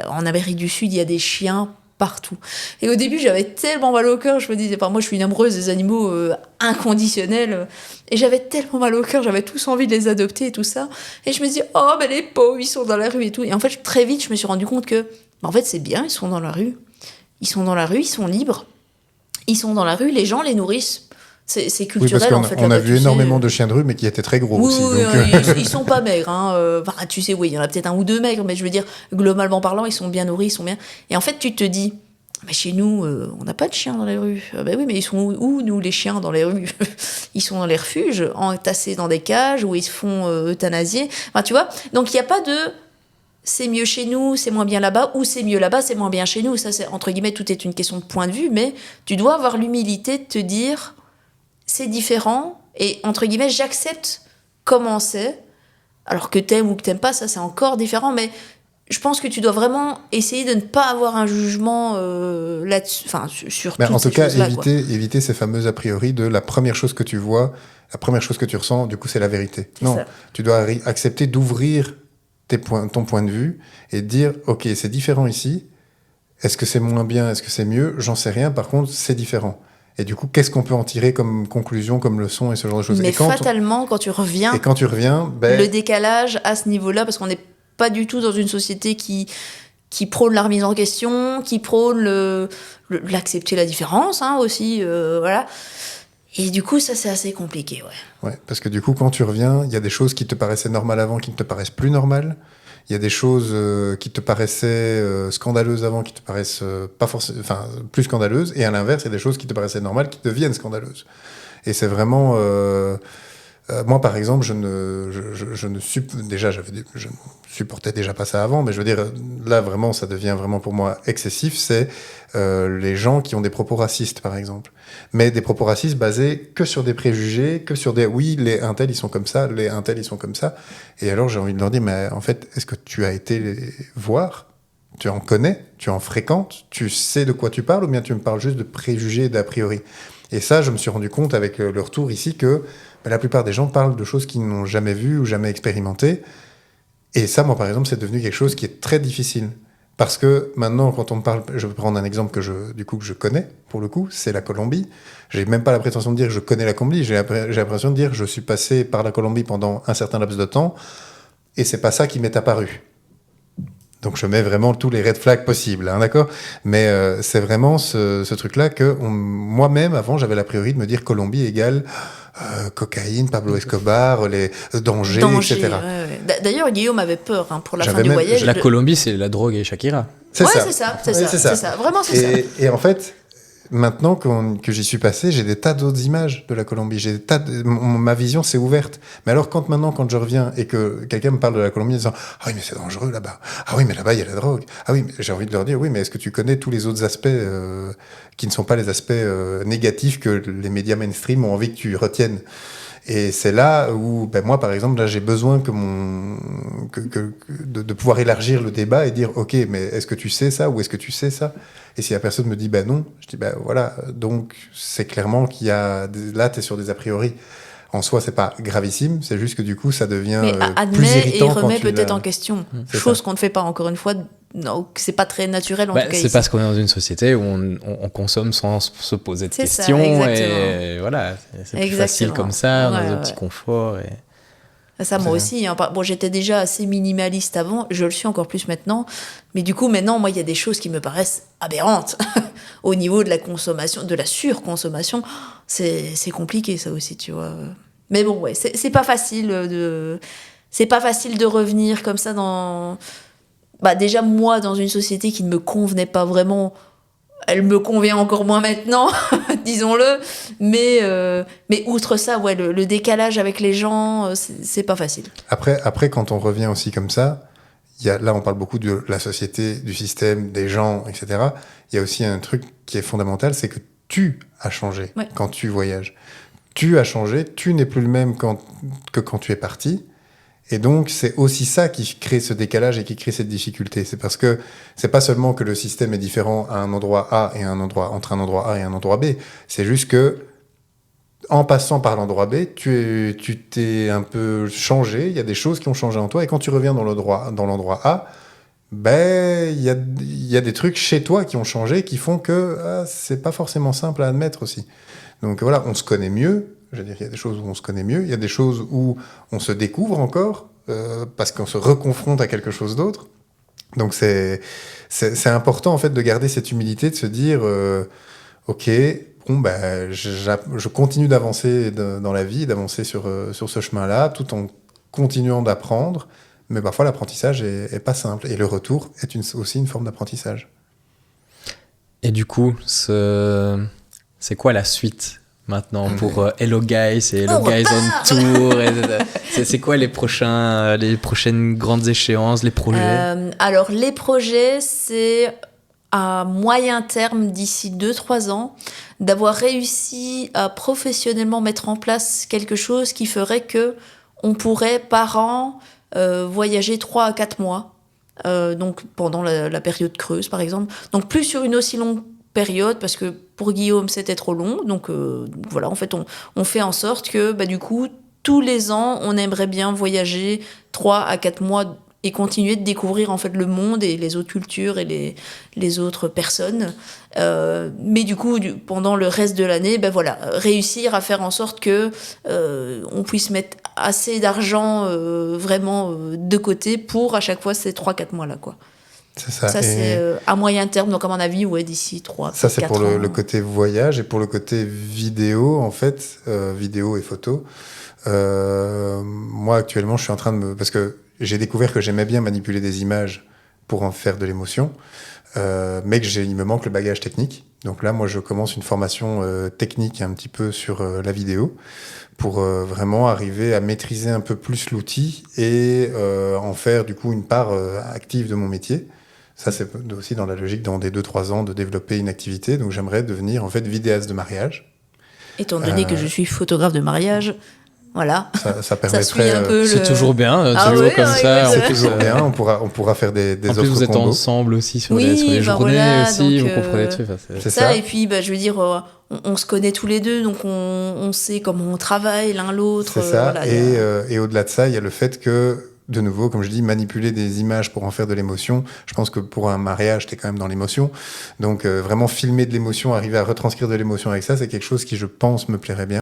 En Amérique du Sud, il y a des chiens partout. Et au début, j'avais tellement mal au cœur, je me disais, moi, je suis une amoureuse des animaux inconditionnels, et j'avais tellement mal au cœur, j'avais tous envie de les adopter et tout ça. Et je me dis, mais les pauvres, ils sont dans la rue et tout. Et en fait, très vite, je me suis rendu compte que, en fait, c'est bien, ils sont dans la rue. Ils sont dans la rue, ils sont libres. Ils sont dans la rue, les gens les nourrissent. C'est culturel, en fait. On a vu énormément de chiens de rue, mais qui étaient très gros aussi. Oui, ils sont pas maigres. Hein. Tu sais, oui, il y en a peut-être un ou deux maigres, mais je veux dire, globalement parlant, ils sont bien nourris, ils sont bien. Et en fait, tu te dis, chez nous, on n'a pas de chiens dans les rues. Oui, mais ils sont où, nous, les chiens dans les rues ? Ils sont dans les refuges, entassés dans des cages, où ils se font euthanasier. Enfin, tu vois ? Donc, il n'y a pas de... c'est mieux chez nous, c'est moins bien là-bas, ou c'est mieux là-bas, c'est moins bien chez nous. Ça, c'est, entre guillemets, tout est une question de point de vue, mais tu dois avoir l'humilité de te dire... c'est différent, et entre guillemets, j'accepte comment c'est, alors que t'aimes ou que t'aimes pas, ça c'est encore différent, mais je pense que tu dois vraiment essayer de ne pas avoir un jugement là-dessus, enfin, sur toutes en ces tout cas, choses-là, éviter ces fameux a priori de la première chose que tu vois, la première chose que tu ressens, du coup c'est la vérité. C'est ça. Tu dois accepter d'ouvrir ton point de vue et de dire, ok, c'est différent ici, est-ce que c'est moins bien, est-ce que c'est mieux, j'en sais rien, par contre c'est différent. Et du coup, qu'est-ce qu'on peut en tirer comme conclusion, comme leçon et ce genre de choses. Mais fatalement, quand tu reviens, le décalage à ce niveau-là, parce qu'on n'est pas du tout dans une société qui prône la remise en question, qui prône l'accepter la différence, hein, aussi, voilà. Et du coup, ça, c'est assez compliqué, ouais. Ouais, parce que du coup, quand tu reviens, il y a des choses qui te paraissaient normales avant, qui ne te paraissent plus normales. Il y a des choses qui te paraissaient scandaleuses avant, qui te paraissent pas forcément, enfin, plus scandaleuses. Et à l'inverse, il y a des choses qui te paraissaient normales, qui deviennent scandaleuses. Et c'est vraiment... moi, par exemple, je ne supportais déjà pas ça avant, mais je veux dire, là, vraiment, ça devient vraiment pour moi excessif. C'est les gens qui ont des propos racistes, par exemple. Mais des propos racistes basés que sur des préjugés, que sur des... Oui, les un tel, ils sont comme ça, les un tel, ils sont comme ça. Et alors, j'ai envie de leur dire, mais en fait, est-ce que tu as été les voir ? Tu en connais ? Tu en fréquentes ? Tu sais de quoi tu parles ? Ou bien tu me parles juste de préjugés et d'a priori ? Et ça, je me suis rendu compte avec le retour ici que la plupart des gens parlent de choses qu'ils n'ont jamais vues ou jamais expérimentées. Et ça, moi, par exemple, c'est devenu quelque chose qui est très difficile. Parce que maintenant, quand on me parle, je vais prendre un exemple que je connais, pour le coup, c'est la Colombie. J'ai même pas la prétention de dire que je connais la Colombie, j'ai l'impression de dire que je suis passé par la Colombie pendant un certain laps de temps, et c'est pas ça qui m'est apparu. Donc je mets vraiment tous les red flags possibles, hein, d'accord ? Mais c'est vraiment ce truc-là que moi-même, avant, j'avais l'a priori de me dire Colombie égale cocaïne, Pablo Escobar, les dangers, etc. Ouais. D'ailleurs, Guillaume avait peur pour la fin du voyage. La Colombie, c'est la drogue et Shakira. C'est ça. Vraiment, c'est ça. Et en fait, maintenant que j'y suis passé, j'ai des tas d'autres images de la Colombie. Ma vision s'est ouverte. Mais alors, quand je reviens et que quelqu'un me parle de la Colombie en disant « Ah oui, mais c'est dangereux là-bas. Ah oui, mais là-bas, il y a la drogue. Ah oui, mais j'ai envie de leur dire « Oui, mais est-ce que tu connais tous les autres aspects qui ne sont pas les aspects négatifs que les médias mainstream ont envie que tu retiennes ?» Et c'est là où, moi, par exemple, là, j'ai besoin de pouvoir élargir le débat et dire, OK, mais est-ce que tu sais ça ou est-ce que tu sais ça ? Et si la personne me dit, non, je dis, voilà, donc c'est clairement qu'il y a, là, t'es sur des a priori. En soi, c'est pas gravissime, c'est juste que du coup, ça devient plus irritant. Et remet peut-être en question. Chose qu'on ne fait pas, encore une fois, non, c'est pas très naturel en Bah, tout cas c'est ici. parce qu'on est dans une société où on consomme sans se poser de C'est ça, questions. exactement. Et voilà, c'est plus Exactement. facile comme ça, on a Ouais, nos ouais. petits conforts. Et... Ça, moi aussi. Hein. Bon, j'étais déjà assez minimaliste avant, je le suis encore plus maintenant. Mais du coup, maintenant, moi, il y a des choses qui me paraissent aberrantes. Au niveau de la consommation, de la surconsommation, c'est compliqué, ça aussi, tu vois. Mais bon, ouais, c'est pas facile c'est pas facile de revenir comme ça dans... Bah, déjà, moi, dans une société qui ne me convenait pas vraiment, elle me convient encore moins maintenant, disons-le. Mais outre ça, ouais, le décalage avec les gens, c'est pas facile. Après, quand on revient aussi comme ça, là, on parle beaucoup de la société, du système, des gens, etc. Il y a aussi un truc qui est fondamental, c'est que tu as changé Ouais. quand tu voyages. Tu as changé, tu n'es plus le même que quand tu es parti. Et donc, c'est aussi ça qui crée ce décalage et qui crée cette difficulté. C'est parce que c'est pas seulement que le système est différent à un endroit A et entre un endroit A et un endroit B. C'est juste que, en passant par l'endroit B, tu t'es un peu changé. Il y a des choses qui ont changé en toi. Et quand tu reviens dans l'endroit A, ben, il y a des trucs chez toi qui ont changé, qui font que c'est pas forcément simple à admettre aussi. Donc voilà, on se connaît mieux. Je veux dire, il y a des choses où on se connaît mieux, il y a des choses où on se découvre encore, parce qu'on se reconfronte à quelque chose d'autre. Donc c'est important en fait de garder cette humilité, de se dire, ok, bon ben je continue d'avancer dans la vie, d'avancer sur ce chemin-là, tout en continuant d'apprendre. Mais parfois l'apprentissage est pas simple, et le retour est aussi une forme d'apprentissage. Et du coup, c'est quoi la suite maintenant pour Hello Guys et Hello Guys on Tour c'est quoi les prochaines grandes échéances, les projets? Alors, les projets, c'est à moyen terme, d'ici 2-3 ans, d'avoir réussi à professionnellement mettre en place quelque chose qui ferait que on pourrait, par an, voyager 3 à 4 mois. Donc, pendant la période creuse, par exemple. Donc, plus sur une aussi longue période, parce que pour Guillaume c'était trop long, donc voilà, en fait on fait en sorte que du coup tous les ans on aimerait bien voyager 3 à 4 mois et continuer de découvrir en fait le monde et les autres cultures et les autres personnes, mais du coup pendant le reste de l'année voilà, réussir à faire en sorte que on puisse mettre assez d'argent vraiment de côté pour à chaque fois ces 3-4 mois là quoi. C'est ça. Ça, c'est à moyen terme, donc à mon avis, d'ici 3 ça, c'est 4 pour ans. le côté voyage, et pour le côté vidéo, en fait, vidéo et photo. Moi, actuellement, je suis en train parce que j'ai découvert que j'aimais bien manipuler des images pour en faire de l'émotion, mais il me manque le bagage technique. Donc là, moi, je commence une formation technique un petit peu sur la vidéo pour vraiment arriver à maîtriser un peu plus l'outil et en faire, du coup, une part active de mon métier. Ça, c'est aussi dans la logique, dans des 2-3 ans, de développer une activité. Donc, j'aimerais devenir, en fait, vidéaste de mariage. Étant donné que je suis photographe de mariage, voilà. Ça permettrait... Ça suit un peu c'est toujours bien, Ah toujours ouais, comme ouais, ça. ouais, C'est toujours bien, on pourra faire des En offres plus, vous êtes combo. ensemble aussi sur Oui, les journées voilà, aussi, donc, vous comprenez des trucs. C'est ça, ça. et puis, je veux dire, on se connaît tous les deux, donc on sait comment on travaille l'un l'autre. C'est ça. Voilà, Et au-delà de ça, il y a le fait que, de nouveau, comme je dis, manipuler des images pour en faire de l'émotion. Je pense que pour un mariage, t'es quand même dans l'émotion. Donc, vraiment filmer de l'émotion, arriver à retranscrire de l'émotion avec ça, c'est quelque chose qui, je pense, me plairait bien.